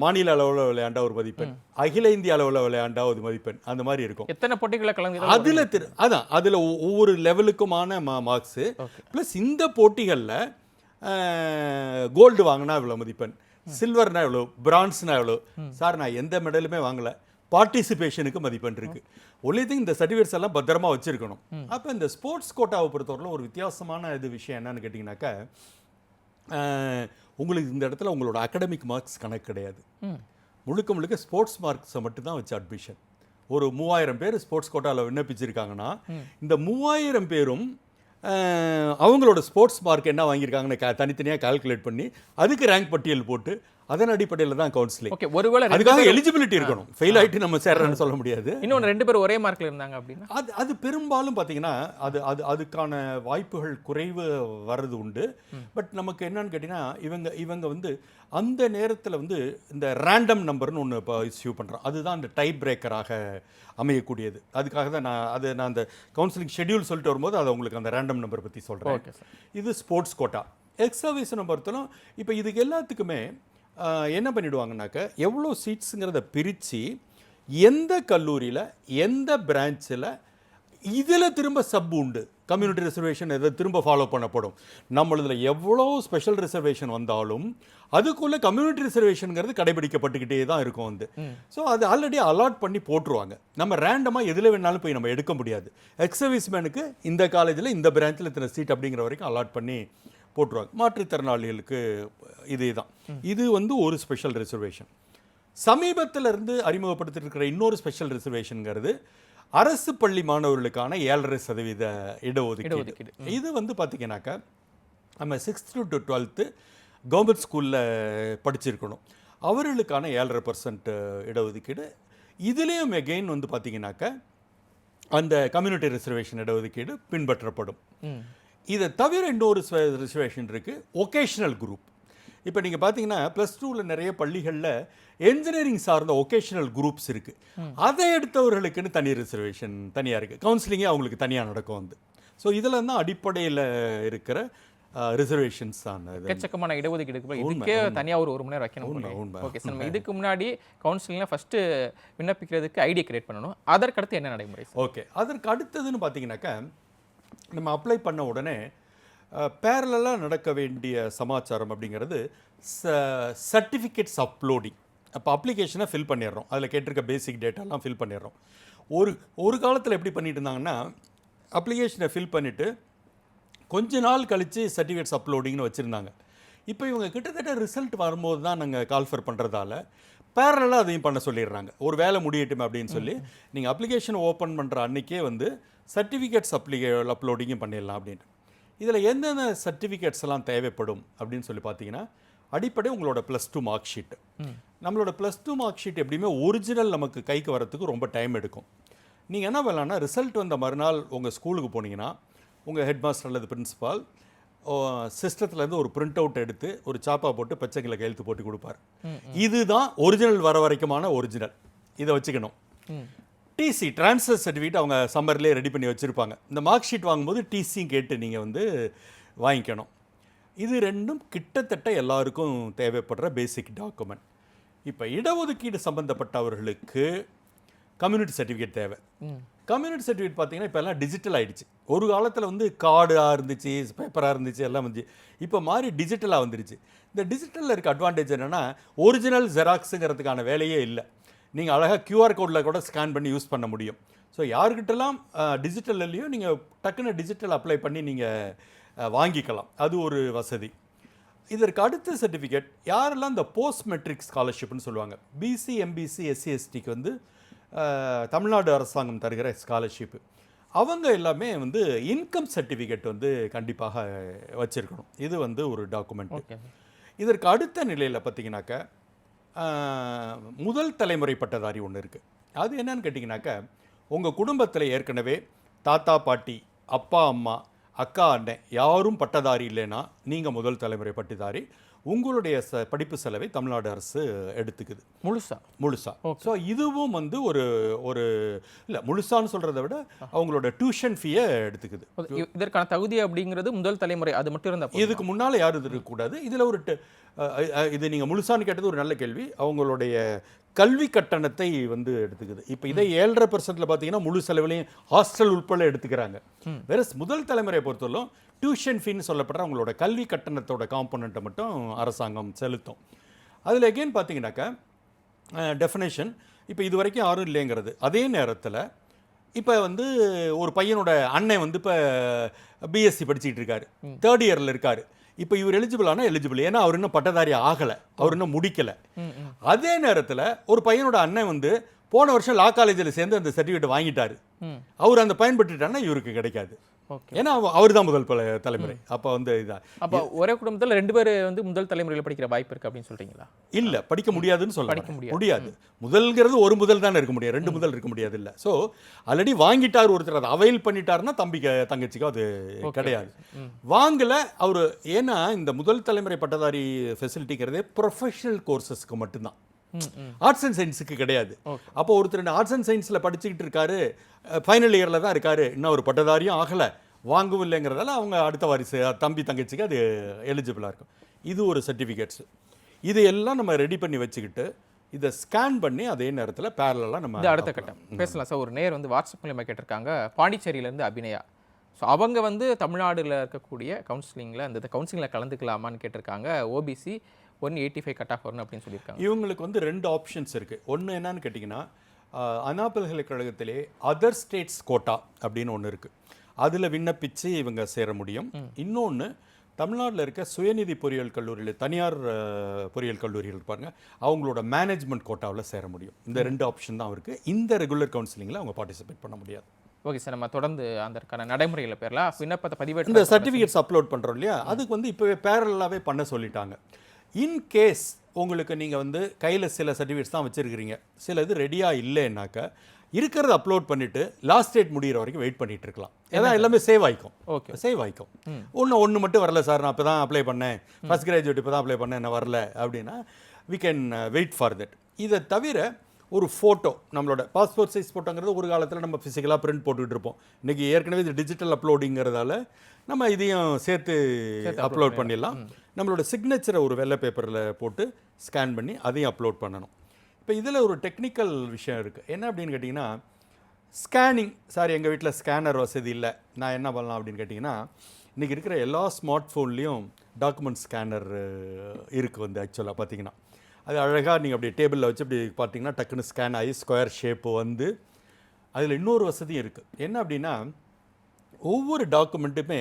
மாநில அளவில் விளையாண்டா ஒரு மதிப்பெண், அகில இந்திய அளவில் விளையாண்டா ஒரு மதிப்பெண், அந்த மாதிரி இருக்கும். எத்தனை போட்டிகளை கலந்து அதில் அதில் ஒவ்வொரு லெவலுக்குமான மார்க்ஸு ப்ளஸ் இந்த போட்டிகளில் கோல்டு வாங்கினா இவ்வளோ மதிப்பெண், சில்வர்னா எவ்வளோ, பிரான்ஸ்னா எவ்வளோ. சார் நான் எந்த மெடலுமே வாங்கலை, பார்ட்டிசிபேஷனுக்கு மதிப்பெண் இருக்குது. ஒன்லி திங் இந்த சர்டிஃபிகேட்ஸ் எல்லாம் பத்திரமா வச்சுருக்கணும். அப்போ இந்த ஸ்போர்ட்ஸ் கோட்டாவை பொறுத்தவரையிலும் ஒரு வித்தியாசமான விஷயம் என்னன்னு கேட்டிங்கனாக்கா, உங்களுக்கு இந்த இடத்துல உங்களோட அகடமிக் மார்க்ஸ் கணக்கு கிடையாது. முழுக்க ஸ்போர்ட்ஸ் மார்க்ஸை மட்டும்தான் வச்சு அட்மிஷன். ஒரு 3000 பேர் ஸ்போர்ட்ஸ் கோட்டாவில் விண்ணப்பிச்சிருக்காங்கன்னா இந்த 3000 பேரும் அவங்களோட ஸ்போர்ட்ஸ் மார்க் என்ன வாங்கியிருக்காங்கன்னு தனித்தனியாக கால்குலேட் பண்ணி அதுக்கு ரேங்க் பட்டியல் போட்டு அதன் அடிப்படையில் தான் கவுன்சிலிங். ஓகே, ஒருவேளை அதுக்காக எலிஜிபிலிட்டி இருக்கணும். ஃபெயில் ஆகிட்டு நம்ம சேர்றேன்னு சொல்ல முடியாது. இன்னொன்று 2 பேர் ஒரே மார்க்கில் இருந்தாங்க அப்படின்னா அது பெரும்பாலும் பார்த்தீங்கன்னா அதுக்கான வாய்ப்புகள் குறைவு வர்றது உண்டு. பட் நமக்கு என்னன்னு கேட்டிங்கன்னா இவங்க வந்து அந்த நேரத்தில் வந்து இந்த ரேண்டம் நம்பர்னு ஒன்று இப்போ இஸ்யூ பண்ணுறோம். அதுதான் அந்த டைப் பிரேக்கராக அமையக்கூடியது. அதுக்காக தான் நான் அந்த கவுன்சிலிங் ஷெட்யூல் சொல்லிட்டு வரும்போது அதை உங்களுக்கு அந்த ரேண்டம் நம்பர் பற்றி சொல்கிறேன். இது ஸ்போர்ட்ஸ் கோட்டா. எக்ஸ் சர்வீஸ் பொறுத்தலும் இப்போ இதுக்கு எல்லாத்துக்குமே என்ன பண்ணிவிடுவாங்கனாக்கா, எவ்வளோ சீட்ஸுங்கிறத பிரித்து எந்த கல்லூரியில் எந்த பிரான்ச்சில் இதில் திரும்ப சப் உண்டு, கம்யூனிட்டி ரிசர்வேஷன் இதை திரும்ப ஃபாலோ பண்ணப்படும். நம்மளதில் எவ்வளோ ஸ்பெஷல் ரிசர்வேஷன் வந்தாலும் அதுக்குள்ளே கம்யூனிட்டி ரிசர்வேஷனுங்கிறது கடைபிடிக்கப்பட்டுக்கிட்டே தான் இருக்கும் வந்து. ஸோ அது ஆல்ரெடி அலாட் பண்ணி போட்டுருவாங்க. நம்ம ரேண்டமாக எதில் வேணாலும் போய் நம்ம எடுக்க முடியாது. எக்ஸ் சர்வீஸ்மேனுக்கு இந்த காலேஜில் இந்த பிரான்ச்சில் இத்தனை சீட் அப்படிங்கிற வரைக்கும் அலாட் பண்ணி போட்டுருவாங்க. மாற்றுத்திறனாளிகளுக்கு இதே தான். இது வந்து ஒரு ஸ்பெஷல் ரிசர்வேஷன். சமீபத்தில் இருந்து அறிமுகப்படுத்திட்டு இருக்கிற இன்னொரு ஸ்பெஷல் ரிசர்வேஷனுங்கிறது அரசு பள்ளி மாணவர்களுக்கான 7.5% இடஒதுக்கீடு. இது வந்து பார்த்தீங்கன்னாக்கா நம்ம 6th to 12th கவர்மெண்ட் ஸ்கூலில் படிச்சிருக்கணும். அவர்களுக்கான 7.5% இடஒதுக்கீடு. இதுலேயும் எகெயின் வந்து பார்த்தீங்கன்னாக்கா அந்த கம்யூனிட்டி ரிசர்வேஷன் இடஒதுக்கீடு பின்பற்றப்படும். இதை தவிர இன்னொரு ரிசர்வேஷன் இருக்குது, ஒகேஷ்னல் குரூப். இப்போ நீங்கள் பார்த்தீங்கன்னா +2ல் நிறைய பள்ளிகளில் என்ஜினியரிங் சார்ந்த ஒகேஷ்னல் குரூப்ஸ் இருக்குது. அதை எடுத்தவர்களுக்குன்னு தனி ரிசர்வேஷன் தனியாக இருக்குது. கவுன்சிலிங்கே அவங்களுக்கு தனியாக நடக்கும் வந்து. ஸோ இதில் தான் அடிப்படையில் இருக்கிற ரிசர்வேஷன்ஸ் தான். எக்கச்சக்கமான இடஒதுக்கீடு இதுக்கே தனியாக ஒரு மணி நேரம் வைக்கணும். ஓகே சார், நம்ம இதுக்கு முன்னாடி கவுன்சிலிங்கில் ஃபஸ்ட்டு விண்ணப்பிக்கிறதுக்கு ஐடி கிரியேட் பண்ணணும். அதற்கடுத்து என்ன நடைமுறை? ஓகே, அதற்கு அடுத்ததுன்னு பார்த்தீங்கன்னாக்கா நம்ம அப்ளை பண்ண உடனே பேரலாக நடக்க வேண்டிய சமாச்சாரம் அப்படிங்கிறது சர்டிஃபிகேட்ஸ் அப்லோடிங். அப்போ அப்ளிகேஷனை ஃபில் பண்ணிடுறோம், அதில் கேட்டிருக்க பேசிக் டேட்டாலாம் ஃபில் பண்ணிடுறோம். ஒரு காலத்தில் எப்படி பண்ணிட்டு இருந்தாங்கன்னா, அப்ளிகேஷனை ஃபில் பண்ணிவிட்டு கொஞ்ச நாள் கழித்து சர்டிஃபிகேட்ஸ் அப்லோடிங்னு வச்சுருந்தாங்க. இப்போ இவங்க கிட்டத்தட்ட ரிசல்ட் வரும்போது தான் நாங்கள் கால்ஃபர் பண்ணுறதால பேரலாக அதையும் பண்ண சொல்லிடுறாங்க. ஒரு வேலை முடியட்டுமே அப்படின்னு சொல்லி நீங்கள் அப்ளிகேஷன் ஓப்பன் பண்ணுற அன்றைக்கே வந்து சர்டிஃபிகேட்ஸ் அப்லோடிங்கும் பண்ணிடலாம் அப்படின்ட்டு. இதில் எந்தெந்த சர்டிஃபிகேட்ஸ் எல்லாம் தேவைப்படும் அப்படின்னு சொல்லி பார்த்தீங்கன்னா, அடிப்படை உங்களோட +2 மார்க் ஷீட்டு. நம்மளோட +2 மார்க் ஷீட் எப்படியுமே ஒரிஜினல் நமக்கு கைக்கு வரத்துக்கு ரொம்ப டைம் எடுக்கும். நீங்கள் என்ன பண்ணலான்னா, ரிசல்ட் வந்த மறுநாள் உங்கள் ஸ்கூலுக்கு போனீங்கன்னா உங்கள் ஹெட் மாஸ்டர் அல்லது பிரின்ஸிபால் சிஸ்டத்துலேருந்து ஒரு பிரிண்ட் அவுட் எடுத்து ஒரு சாப்பா போட்டு பச்சைக்கில் கையெழுத்து போட்டு கொடுப்பார். இதுதான் ஒரிஜினல் வர வரைக்குமான ஒரிஜினல். இதை வச்சுக்கணும். டிசி ட்ரான்ஸ்ஃபர் சர்டிஃபிகேட் அவங்க சம்மர்லேயே ரெடி பண்ணி வச்சுருப்பாங்க. இந்த மார்க் ஷீட் வாங்கும்போது டிசியும் கேட்டு நீங்கள் வந்து வாங்கிக்கணும். இது ரெண்டும் கிட்டத்தட்ட எல்லாருக்கும் தேவைப்படுற பேசிக் டாக்குமெண்ட். இப்போ இடஒதுக்கீடு சம்மந்தப்பட்டவர்களுக்கு கம்யூனிட்டி சர்டிஃபிகேட் தேவை. கம்யூனிட்டி சர்டிஃபிகேட் பார்த்தீங்கன்னா இப்போ எல்லாம் டிஜிட்டல் ஆகிடுச்சு. ஒரு காலத்தில் வந்து கார்டாக இருந்துச்சு, பேப்பராக இருந்துச்சு, எல்லாம் வந்து இப்போ மாதிரி டிஜிட்டலாக வந்துருச்சு. இந்த டிஜிட்டலில் இருக்க அட்வான்டேஜ் என்னென்னா, ஒரிஜினல் ஜெராக்ஸுங்கிறதுக்கான வேலையே இல்லை. நீங்கள் அழகாக கியூஆர் கோடில் கூட ஸ்கேன் பண்ணி யூஸ் பண்ண முடியும். ஸோ யாருக்கிட்டலாம் டிஜிட்டல்லையும் நீங்கள் டக்குன்னு டிஜிட்டல் அப்ளை பண்ணி நீங்கள் வாங்கிக்கலாம். அது ஒரு வசதி. இதற்கு அடுத்த சர்டிஃபிகேட் யாரெல்லாம் இந்த போஸ்ட் மெட்ரிக் ஸ்காலர்ஷிப்னு சொல்லுவாங்க, பிசி எம்பிசி எஸ்சி எஸ்டிக்கு வந்து தமிழ்நாடு அரசாங்கம் தருகிற ஸ்காலர்ஷிப்பு, அவங்க எல்லாமே வந்து இன்கம் சர்டிஃபிகேட் வந்து கண்டிப்பாக வச்சுருக்கணும். இது வந்து ஒரு டாக்குமெண்ட். இதற்கு அடுத்த நிலையில் பார்த்தீங்கன்னாக்கா முதல் தலைமுறை பட்டதாரி ஒன்று இருக்குது. அது என்னன்னு கேட்டிங்கனாக்கா, உங்கள் குடும்பத்தில் ஏற்கனவே தாத்தா பாட்டி அப்பா அம்மா அக்கா அண்ணன் யாரும் பட்டதாரி இல்லைன்னா நீங்கள் முதல் தலைமுறை பட்டதாரி. உங்களுடைய படிப்பு செலவை தமிழ்நாடு அரசு எடுத்துக்குது முழுசா. ஸோ இதுவும் வந்து ஒரு ஒரு இல்லை முழுசான்னு சொல்கிறத விட அவங்களோட டியூஷன் ஃபீயை எடுத்துக்குது. இதற்கான தகுதி அப்படிங்கிறது முதல் தலைமுறை அது மட்டும் இருந்தால், இதுக்கு முன்னால் யாரும் இருக்கக்கூடாது. இதில் ஒரு இது நீங்கள் முழுசான்னு கேட்டது ஒரு நல்ல கேள்வி. அவங்களுடைய கல்வி கட்டணத்தை வந்து எடுத்துக்குது. இப்போ இதை 7.5% பார்த்தீங்கன்னா முழு செலவுலையும் ஹாஸ்டல் உட்பட எடுத்துக்கிறாங்க. வேற முதல் தலைமுறையை பொறுத்தவரைக்கும் டியூஷன் ஃபீன்னு சொல்லப்படுற அவங்களோட கல்வி கட்டணத்தோட காம்பனண்ட்டை மட்டும் அரசாங்கம் செலுத்தும். அதில் எகெயின் பார்த்தீங்கன்னாக்கா டெஃபினேஷன் இப்போ இது வரைக்கும் யாரும் இல்லைங்கிறது. அதே நேரத்தில் இப்போ வந்து ஒரு பையனோட அண்ணன் வந்து இப்போ பிஎஸ்சி படிச்சுக்கிட்டு இருக்காரு, 3rd இயரில் இருக்கார். இப்போ இவர் எலிஜிபிள், ஏன்னா அவர் இன்னும் பட்டதாரி ஆகலை, அவர் இன்னும் முடிக்கலை. அதே நேரத்தில் ஒரு பையனோட அண்ணன் வந்து போன வருஷம் லா காலேஜில் சேர்ந்து அந்த சர்டிஃபிகேட் வாங்கிட்டாரு, அவர் அந்த பயன்பட்டுட்டாருன்னா இவருக்கு கிடைக்காது. ஏன்னா அவர் தான் முதல் தலைமுறை. அப்போ வந்து இதான் அப்போ ஒரே குடும்பத்தில் 2 பேர் வந்து முதல் தலைமுறையில் படிக்கிற வாய்ப்பு இருக்குது அப்படின்னு சொல்கிறீங்களா? இல்லை, படிக்க முடியாதுன்னு சொல்ல முடியாது. முதல்ங்கிறது ஒரு முதல் தானே இருக்க முடியாது, 2 முதல் இருக்க முடியாது. இல்லை, ஸோ ஆல்ரெடி வாங்கிட்டார் ஒருத்தர், அதை அவைல் பண்ணிட்டாருன்னா தங்கச்சிக்கோ அது கிடையாது. வாங்கலை அவர். ஏன்னா இந்த முதல் தலைமுறை பட்டதாரி ஃபெசிலிட்டிங்கிறதே ப்ரொஃபஷனல் கோர்சஸ்க்கு மட்டும்தான், ஆர்ட்ஸ் அண்ட் சயின்ஸுக்கு கிடையாது. அப்போ ஒருத்தர் ஆர்ட்ஸ் அண்ட் சயின்ஸில் படிச்சுக்கிட்டு இருக்காரு, ஃபைனல் இயரில் தான் இருக்காரு, இன்னும் ஒரு பட்டதாரியும் ஆகலை, வாங்கவும் இல்லைங்கிறதால அவங்க அடுத்த வாரிசு தம்பி தங்கச்சிக்கு அது எலிஜிபிளாக இருக்கும். இது ஒரு சர்டிஃபிகேட்ஸு. இது எல்லாம் நம்ம ரெடி பண்ணி வச்சுக்கிட்டு இதை ஸ்கேன் பண்ணி அதே நேரத்தில் பேரலாக நம்ம அடுத்த கட்டம் பேசலாம் சார். ஒரு நேர் வந்து வாட்ஸ்அப் மூலமாக கேட்டிருக்காங்க, பாண்டிச்சேரியிலேருந்து அபிநயா. ஸோ அவங்க வந்து தமிழ்நாடுல இருக்கக்கூடிய கவுன்சிலிங்கில் அந்த கவுன்சிலிங்கில் கலந்துக்கலாமான்னு கேட்டிருக்காங்க. ஓபிசி 185 கட் ஆஃப் வரணும் அப்படின்னு சொல்லியிருக்காங்க. இவங்களுக்கு வந்து 2 ஆப்ஷன்ஸ் இருக்குது. ஒன்று என்னன்னு கேட்டிங்கன்னா, அண்ணா பல்கலைக்கழகத்திலே அதர் ஸ்டேட்ஸ் கோட்டா அப்படின்னு ஒன்று இருக்குது, அதில் விண்ணப்பித்து இவங்க சேர முடியும். இன்னொன்று தமிழ்நாட்டில் இருக்க சுயநிதி பொறியியல் கல்லூரியில், தனியார் பொறியியல் கல்லூரிகள் இருப்பாங்க, அவங்களோட மேனேஜ்மெண்ட் கோட்டாவில் சேர முடியும். இந்த 2 ஆப்ஷன் தான் இருக்குது. இந்த ரெகுலர் கவுன்சிலிங்கில் அவங்க பார்ட்டிசிபேட் பண்ண முடியாது. ஓகே சார், நம்ம தொடர்ந்து அதற்கான நடைமுறையில் பேரலாம். விண்ணப்பத்தை பதிவேற்ற இந்த சர்டிஃபிகேட்ஸ் அப்லோட் பண்ணுறோம் இல்லையா, அதுக்கு வந்து இப்போவே பேரலாகவே பண்ண சொல்லிட்டாங்க. இன்கேஸ் உங்களுக்கு நீங்கள் வந்து கையில் சில சர்டிஃபிகேட்ஸ் தான் வச்சுருக்கிறீங்க, சில இது ரெடியாக இல்லைன்னாக்கா இருக்கிறத அப்லோட் பண்ணிவிட்டு லாஸ்ட் டேட் முடிகிற வரைக்கும் வெயிட் பண்ணிகிட்டு இருக்கலாம். ஏன்னா எல்லாமே சேவ் ஆகிக்கும். சேவ் ஆகிக்கும். ஒன்று மட்டும் வரல சார், நான் இப்போ தான் அப்ளை பண்ணேன், ஃபஸ்ட் கிராஜுவேட் இப்போ தான் அப்ளை பண்ணேன், என்ன வரல அப்படின்னா we can wait for that. இதை தவிர ஒரு ஃபோட்டோ, நம்மளோட பாஸ்போர்ட் சைஸ் ஃபோட்டோங்கிறது ஒரு காலத்தில் நம்ம ஃபிசிக்கலாக பிரிண்ட் போட்டுக்கிட்டு இருப்போம். இன்றைக்கி ஏற்கனவே இது டிஜிட்டல் அப்லோடிங்கிறதால நம்ம இதையும் சேர்த்து அப்லோட் பண்ணிடலாம். நம்மளோட சிக்னேச்சரை ஒரு வெள்ளை பேப்பரில் போட்டு ஸ்கேன் பண்ணி அதையும் அப்லோட் பண்ணணும். இப்போ இதில் ஒரு டெக்னிக்கல் விஷயம் இருக்குது. என்ன அப்படின்னு கேட்டிங்கன்னா, ஸ்கேனிங். சார் எங்கள் வீட்டில் ஸ்கேனர் வசதி இல்லை, நான் என்ன பண்ணலாம் அப்படின்னு கேட்டிங்கன்னா, இன்றைக்கி இருக்கிற எல்லா ஸ்மார்ட் ஃபோன்லேயும் டாக்குமெண்ட் ஸ்கேனர் இருக்குது. வந்து ஆக்சுவலாக பார்த்தீங்கன்னா அது அழகாக நீங்கள் அப்படி டேபிளில் வச்சு அப்படி பார்த்தீங்கன்னா டக்குன்னு ஸ்கேன் ஆகி ஸ்கொயர் ஷேப்பு வந்து. அதில் இன்னொரு வசதியும் இருக்குது. என்ன அப்படின்னா, ஒவ்வொரு டாக்குமெண்ட்டுமே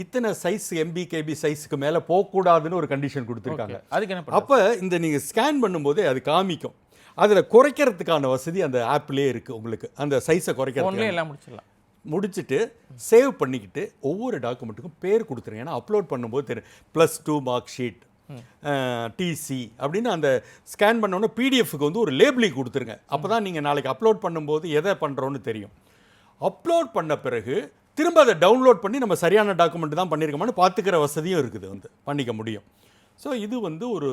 இத்தனை சைஸ் எம்பி கேபி சைஸுக்கு மேலே போகக்கூடாதுன்னு ஒரு கண்டிஷன் கொடுத்துருக்காங்க. அதுக்கு என்ன? அப்போ இந்த நீங்கள் ஸ்கேன் பண்ணும்போதே அது காமிக்கும். அதில் குறைக்கிறதுக்கான வசதி அந்த ஆப்லேயே இருக்குது. உங்களுக்கு அந்த சைஸை குறைக்கிறதுக்கு எல்லாம் முடிச்சிடலாம். முடிச்சுட்டு சேவ் பண்ணிக்கிட்டு ஒவ்வொரு டாக்குமெண்ட்டுக்கும் பேர் கொடுத்துருங்க. ஏன்னா அப்லோட் பண்ணும்போது தெரியும், +2 மார்க் ஷீட், டிசி அப்படின்னு அந்த ஸ்கேன் பண்ணோன்னே பிடிஎஃப்க்கு வந்து ஒரு லேபிளிங் கொடுத்துருங்க. அப்போ தான் நீங்கள் நாளைக்கு அப்லோட் பண்ணும்போது எதை பண்ணுறோன்னு தெரியும். அப்லோட் பண்ண பிறகு திரும்ப அதை டவுன்லோட் பண்ணி நம்ம சரியான டாக்குமெண்ட் தான் பண்ணியிருக்கோமான்னு பார்த்துக்கிற வசதியும் இருக்குது, வந்து பண்ணிக்க முடியும். ஸோ இது வந்து ஒரு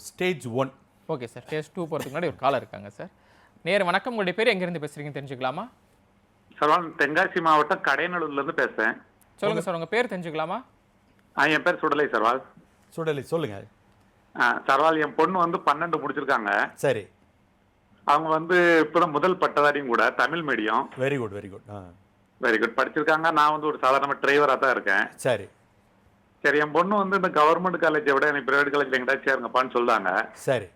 ஸ்டேஜ் 1. ஓகே சார், ஸ்டேஜ் 2 போகிறதுக்கு முன்னாடி ஒரு காலர் இருக்காங்க சார். நேர் வணக்கம், உங்களுடைய பேர் எங்கேருந்து பேசுகிறீங்கன்னு தெரிஞ்சுக்கலாமா? சார், தென்காசி மாவட்டம் கடையநல்லூர்லேருந்து பேசுகிறேன். சொல்லுங்கள் சார், உங்கள் பேர் தெரிஞ்சுக்கலாமா? என் பேர் சுடலை சர்வால். சுடலை, சொல்லுங்கள். சர்வால், என் பொண்ணு வந்து 12 முடிச்சிருக்காங்க. சரி. அவங்க வந்து இப்போதான் முதல் பட்டதாரியும் கூட, Tamil medium. Very good very good. Very good படிச்சிருக்காங்க. நான் வந்து ஒரு சாதாரண டிரைவராக தான் இருக்கேன். சரி சரி. என் பொண்ணு வந்து இந்த கவர்மெண்ட் காலேஜை விட எனக்கு பிரைவேட் காலேஜ் எங்கிட்ட சேருங்கப்பான்னு சொல்றாங்க. சரி.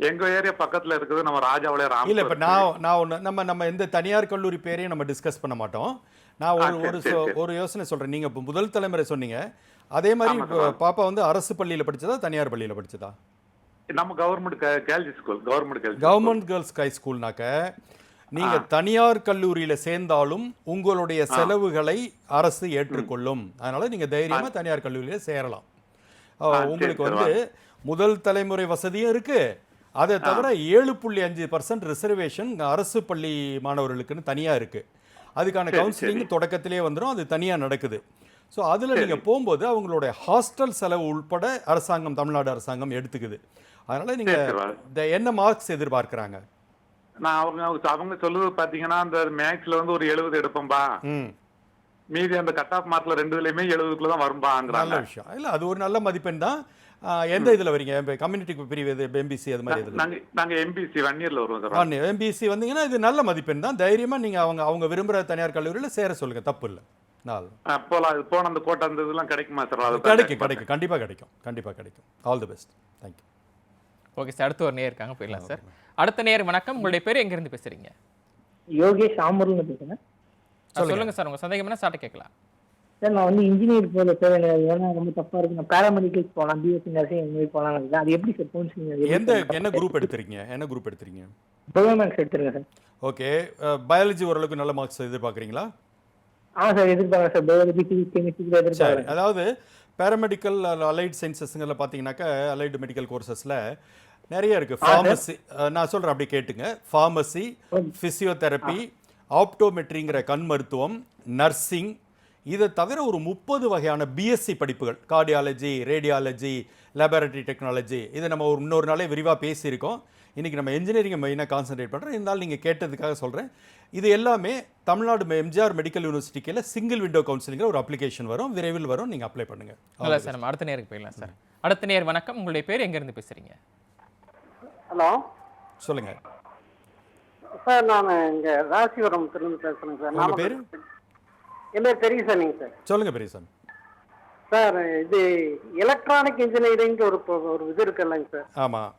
எங்க ஏரியா பக்கத்துல இருக்குது நம்ம ராஜாவிலே ராம். இல்லை, இப்போ நான் ஒன்று நம்ம எந்த தனியார் கல்லூரி பேரையும் நம்ம டிஸ்கஸ் பண்ண மாட்டோம். நான் ஆ, ஒரு சரி, சரி, சரி. ஒரு யோசனை சொல்றேன். நீங்க இப்போ முதல் தலைமுறை சொன்னீங்க. அதே மாதிரி ஆமா சார். பாப்பா வந்து அரசு பள்ளியில படிச்சதா, தனியார் பள்ளியில படிச்சதா? நம்ம government girls school, government girls school. Government girls high ஸ்கூல்னாக்க நீங்க தனியார் கல்லூரியில சேர்ந்தாலும் உங்களுடைய செலவுகளை அரசு ஏற்றுக்கொள்ளும். அதனால நீங்க தைரியமா தனியார் கல்லூரியில சேரலாம். சரி, உங்களுக்கு சரி, வந்து முதல் தலைமுறை வசதியும் இருக்கு. அதை தவிர 7.5% ரிசர்வேஷன் அரசு பள்ளி மாணவர்களுக்குன்னு தனியா இருக்கு. அதுக்கான சரி, கவுன்சிலிங் சரி. தொடக்கத்திலே வந்துடும். அது தனியா நடக்குது. ஸோ அதில் சரி. நீங்கள் போகும்போது அவங்களுடைய ஹாஸ்டல் செலவு உள்பட அரசாங்கம், தமிழ்நாடு அரசாங்கம் எடுத்துக்குது. அதனால சரி, நீங்கள் சரி. என்ன மார்க்ஸ் எதிர்பார்க்குறாங்க? நான் அவங்க சொல்லுவது பாத்தீங்கன்னா அந்த மேக்ஸ்ல வந்து ஒரு 70 எடுப்போம்பா, ம் மீதி அந்த கட் ஆஃப் மார்க்ல ரெண்டுலயுமே 70க்குள்ள தான் நல்ல வரும்பாங்கிறாங்க. விஷயம். இல்லை, அது ஒரு நல்ல மதிப்பெண் தான். எந்த இதில் வரீங்க? கம்யூனிட்டி பிரிவு எது, எம்பிசி அது மாதிரி எதில்? நாங்க எம்பிசி 1 இயர்ல வருவோம் சார். எம்பிசி வந்தீங்கன்னா இது நல்ல மதிப்பெண் தான். தைரியமாக நீங்கள் அவங்க விரும்புகிற தனியார் கல்லூரியில் சேர சொல்லுங்கள், தப்பு இல்லை. நாலு போலாம், அது போன அந்த கோட்டை அந்த இதெல்லாம் கிடைக்குமா சார்? அதை கிடைக்கும், கண்டிப்பாக கிடைக்கும். All the best. Thank you. Okay sir, அடுத்து ஒரு நேர் இருக்காங்க, போயிடலாம் சார். அடுத்த நேர் வணக்கம், உங்களுடைய பேர் எங்கேருந்து பேசுறீங்க? யோகேஷ் ஆம்பூர்ல பேசுறேன் சொல்லுங்க சார், உங்க சந்தேகம் என்ன ஸ்டார்ட் கேட்கலாம். சார். நான் வந்து இன்ஜினியர் போல சார், எனக்கு ஏன்னா ரொம்ப தப்பா இருக்கு. நான் பேராமெடிக்கல்ஸ் போகலாம், பிஎஸ்சி நர்சிங் இந்த மாதிரி போகலாம். அது எப்படி சார் கவுன்சிலிங்? என்ன குரூப் எடுத்துறீங்க? பயோமேக்ஸ் எடுத்துருங்க சார். ஓகே. பயாலஜி ஓரளவுக்கு நல்ல மார்க்ஸ் எதிர்பார்க்குறீங்களா? ஆமா சார், எதிர்பார்க்கறேன் சார். பயாலஜி, பிசிக்ஸ், கெமிஸ்ட்ரி சரி. எதிர்பார்க்கறேன். அதாவது பேராமெடிக்கல், அலைட் சயின்சஸ்ங்கிற பார்த்தீங்கன்னாக்கா, அலைடு மெடிக்கல் கோர்சஸில் நிறைய இருக்குது. ஃபார்மசி, நான் சொல்கிறேன், அப்படி கேட்டுங்க. ஃபார்மசி, ஃபிசியோதெரப்பி, ஆப்டோமெட்ரிங்கிற கண் மருத்துவம், நர்சிங், இதை தவிர ஒரு 30 வகையான பிஎஸ்சி படிப்புகள், கார்டியாலஜி, ரேடியாலஜி, லேபரட்டரி டெக்னாலஜி, இதை நம்ம இன்னொரு நாளே விரிவாக பேசியிருக்கோம். இன்றைக்கி நம்ம இன்ஜினியரிங்கை மெயினாக கான்சன்ட்ரேட் பண்ணுறோம். இருந்தாலும் நீங்கள் கேட்டதுக்காக சொல்கிறேன். இது எல்லாமே தமிழ்நாடு எம்ஜிஆர் மெடிக்கல் யூனிவர்சிட்டிக்கில் சிங்கிள் விண்டோ கவுன்சிலிங்கிற ஒரு அப்ளிகேஷன் வரும், விரைவில் வரும். நீங்கள் அப்ளை பண்ணுங்கள். இல்லை சார், நம்ம அடுத்த நேருக்கு போயிடலாம் சார். அடுத்த நேர் வணக்கம், உங்களுடைய பேர் எங்கேருந்து பேசுறீங்க? ஹலோ சொல்லுங்கள் சார், நான் இங்கே ராசிபுரத்துலேருந்து பேசுகிறேங்க சார். உங்கள் பேர்? என் பேர் பெரியசாமிங்க சார். சொல்லுங்கள் பெரியசாமி. சார், இது எலக்ட்ரானிக் இன்ஜினியரிங் ஒரு இது இருக்குல்லங்க சார். ஆமாம்,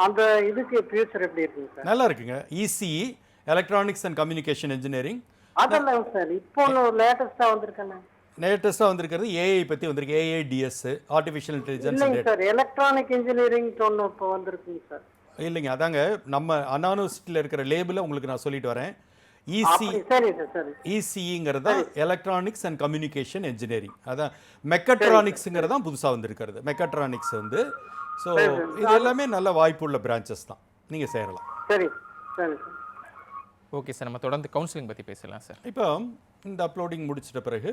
அந்த இதுக்கு ஃபியூச்சர் எப்படி இருக்குங்க சார்? நல்லா இருக்குங்க. ECE, electronics and communication engineering. அதெல்லாம் சார் இப்போ ஒன்று லேட்டஸ்ட்டாக வந்திருக்கேண்ணே. லேட்டஸ்ட்டாக வந்திருக்கிறது ஏஐ பற்றி வந்திருக்கு. AIDS, artificial intelligence. இல்லைங்க சார், எலக்ட்ரானிக் இன்ஜினியரிங் ஒன்று இப்போ வந்திருக்குங்க சார். இல்லைங்க, அதாங்க நம்ம அனானிவர்சிட்டியில் இருக்கிற லேபிளை உங்களுக்கு நான் சொல்லிட்டு வரேன். சரி சார், சரி. இசிஇங்கிறது எலக்ட்ரானிக்ஸ் அண்ட் கம்யூனிகேஷன் இன்ஜினியரிங். அதான் மெக்கட்ரானிக்ஸுங்கிறது தான் புதுசாக வந்திருக்கிறது. மெக்கட்ரானிக்ஸ் வந்து ஸோ இது எல்லாமே நல்ல வாய்ப்புள்ள பிரான்ச்சஸ் தான். நீங்கள் சேரலாம். சரி சரி சார். ஓகே சார், நம்ம தொடர்ந்து கவுன்சிலிங் பற்றி பேசலாம் சார். இப்போ இந்த அப்லோடிங் முடிச்சிட்ட பிறகு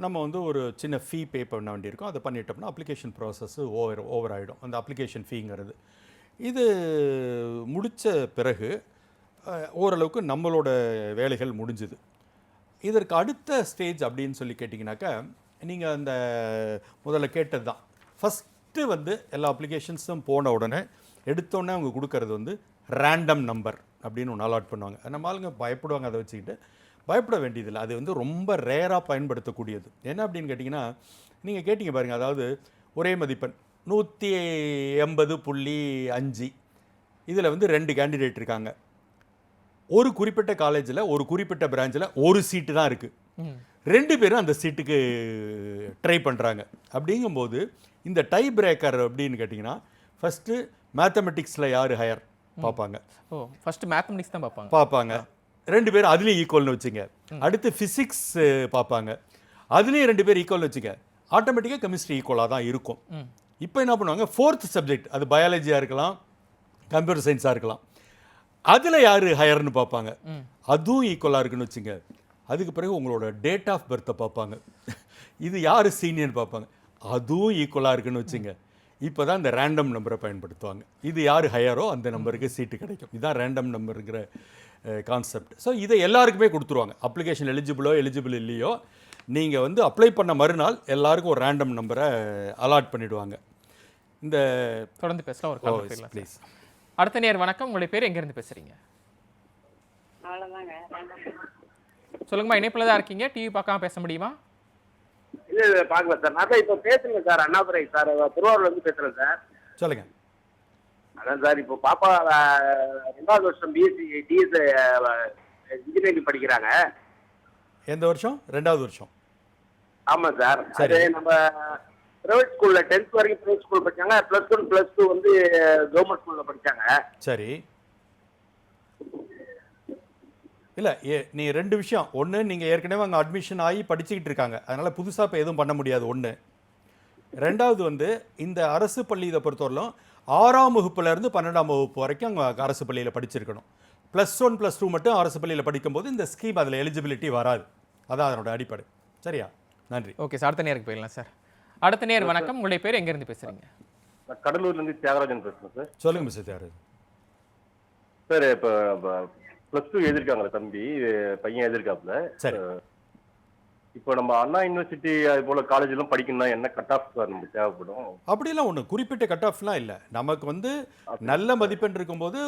நம்ம வந்து ஒரு சின்ன ஃபீ பே பண்ண வேண்டியிருக்கும். அதை பண்ணிட்டோம்னா அப்ளிகேஷன் ப்ராசஸ் ஓவர் ஆகிடும். அந்த அப்ளிகேஷன் ஃபீங்கிறது இது முடித்த பிறகு ஓரளவுக்கு நம்மளோட வேலைகள் முடிஞ்சுது. இதற்கு அடுத்த ஸ்டேஜ் அப்படின்னு சொல்லி கேட்டிங்கனாக்கா, நீங்கள் அந்த முதல்ல கேட்டது தான். ஃபஸ்ட்டு வந்து எல்லா அப்ளிகேஷன்ஸும் போன உடனே எடுத்தோடனே அவங்க கொடுக்கறது வந்து ரேண்டம் நம்பர் அப்படின்னு ஒன்று அலாட் பண்ணுவாங்க. நம்ம ஆளுங்க பயப்படுவாங்க. அதை வச்சுக்கிட்டு பயப்பட வேண்டியதில்லை. அது வந்து ரொம்ப ரேராக பயன்படுத்தக்கூடியது. என்ன அப்படின்னு கேட்டிங்கன்னா, நீங்கள் கேட்டிங்க பாருங்கள், அதாவது ஒரே மதிப்பெண் 180.5. இதில் வந்து 2 கேண்டிடேட் இருக்காங்க. ஒரு குறிப்பிட்ட காலேஜில், ஒரு குறிப்பிட்ட பிரான்ச்சில் ஒரு சீட்டு தான் இருக்குது. 2 பேரும் அந்த சீட்டுக்கு ட்ரை பண்ணுறாங்க. அப்படிங்கும்போது இந்த டை பிரேக்கர் அப்படின்னு கேட்டிங்கன்னா, ஃபஸ்ட்டு மேத்தமெட்டிக்ஸில் யார் ஹையர் பார்ப்பாங்க. ஃபர்ஸ்ட் மேத்தமெட்டிக்ஸ் தான் பார்ப்பாங்க. 2 பேரும் அதுலேயும் ஈக்குவல்னு வச்சுங்க. அடுத்து ஃபிசிக்ஸ் பார்ப்பாங்க. அதுலேயும் 2 பேர் ஈக்குவல் வச்சுங்க. ஆட்டோமேட்டிக்காக கெமிஸ்ட்ரி ஈக்குவலாக தான் இருக்கும். இப்போ என்ன பண்ணுவாங்க, 4th சப்ஜெக்ட், அது பயாலஜியாக இருக்கலாம், கம்ப்யூட்டர் சயின்ஸாக இருக்கலாம், அதில் யார் ஹையர்னு பார்ப்பாங்க. அதுவும் ஈக்குவலாக இருக்குன்னு வச்சுங்க. அதுக்கு பிறகு உங்களோட டேட் ஆஃப் பர்த்தை பார்ப்பாங்க. இது யார் சீனியர்னு பார்ப்பாங்க. அதுவும் ஈக்குவலாக இருக்குன்னு வச்சுங்க. இப்போ தான் இந்த ரேண்டம் நம்பரை பயன்படுத்துவாங்க. இது யார் ஹையரோ அந்த நம்பருக்கு சீட்டு கிடைக்கும். இதுதான் ரேண்டம் நம்பருங்கிற கான்செப்ட். ஸோ இதை எல்லாருக்குமே கொடுத்துருவாங்க. அப்ளிகேஷன் எலிஜிபிள் இல்லையோ, நீங்கள் வந்து அப்ளை பண்ண மறுநாள் எல்லாருக்கும் ஒரு ரேண்டம் நம்பரை அலாட் பண்ணிவிடுவாங்க. இந்த தொடர்ந்து பேசலாம், ஒரு கால் பேசலாம் ப்ளீஸ். அடுத்த நேர் வணக்கம், உங்களுடைய பேர் எங்கேருந்து பேசுகிறீங்க? சொல்லுங்கம்மா, இணைப்பில் தான் இருக்கீங்க, டிவி பார்க்காம பேச முடியுமா? இல்லை பார்க்கல சார். நான் தான் இப்போ பேசுங்க சார், அண்ணாதுரை சார், திருவாரூர்லேருந்து பேசுகிறேன் சார். சொல்லுங்கள். அதான் சார், இப்போ பாப்பா 2வது வருஷம் பிஎஸ்சி டிஎஸ் இன்ஜினியரிங் படிக்கிறாங்க. எந்த வருஷம்? 2வது வருஷம். ஆமாம் சார். சரி. அது நம்ம ப்ரைவேட் ஸ்கூலில் 10th வரைக்கும் ப்ரைவேட் ஸ்கூல் படித்தாங்க. +1 +2 வந்து கவர்மெண்ட் ஸ்கூலில் படித்தாங்க. சரி. இல்லை நீ 2 விஷயம். ஒன்று, நீங்கள் ஏற்கனவே அங்கே அட்மிஷன் ஆகி படிச்சுக்கிட்டு இருக்காங்க, அதனால் புதுசாக இப்போ எதுவும் பண்ண முடியாது. ஒன்று. 2வது வந்து இந்த அரசு பள்ளி இதை பொறுத்தவரையிலும் 6ஆம் வகுப்புலேருந்து 12ஆம் வகுப்பு வரைக்கும் அங்கே அரசு பள்ளியில் படிச்சிருக்கணும். +1 +2 மட்டும் அரசு பள்ளியில் படிக்கும்போது இந்த ஸ்கீம் அதில் எலிஜிபிலிட்டி வராது. அதான் அதனோட அடிப்படை. சரியா? நன்றி. ஓகே சார், அடுத்த நேருக்கு போயிடலாம் சார். அடுத்த நேர் வணக்கம், உங்களுடைய பேர் எங்கேருந்து பேசுகிறீங்க? நான் கடலூர்லேருந்து தியாகராஜன் பேசுகிறேன் சார். சொல்லுங்கள் மிஸ்டர் தியாகராஜன். சார் இப்போ +2 எழுதிருக்காங்களே தம்பி, பையன் எழுதிருக்காப்புல. சரி. இப்போ நம்ம அண்ணா யூனிவர்சிட்டி அது போல் காலேஜெலாம் படிக்கணும்னா என்ன கட் ஆஃப் சார் நமக்கு தேவைப்படும்? அப்படிலாம் ஒன்று குறிப்பிட்ட கட் ஆஃப்லாம் இல்லை. நமக்கு வந்து நல்ல மதிப்பெண் இருக்கும்போது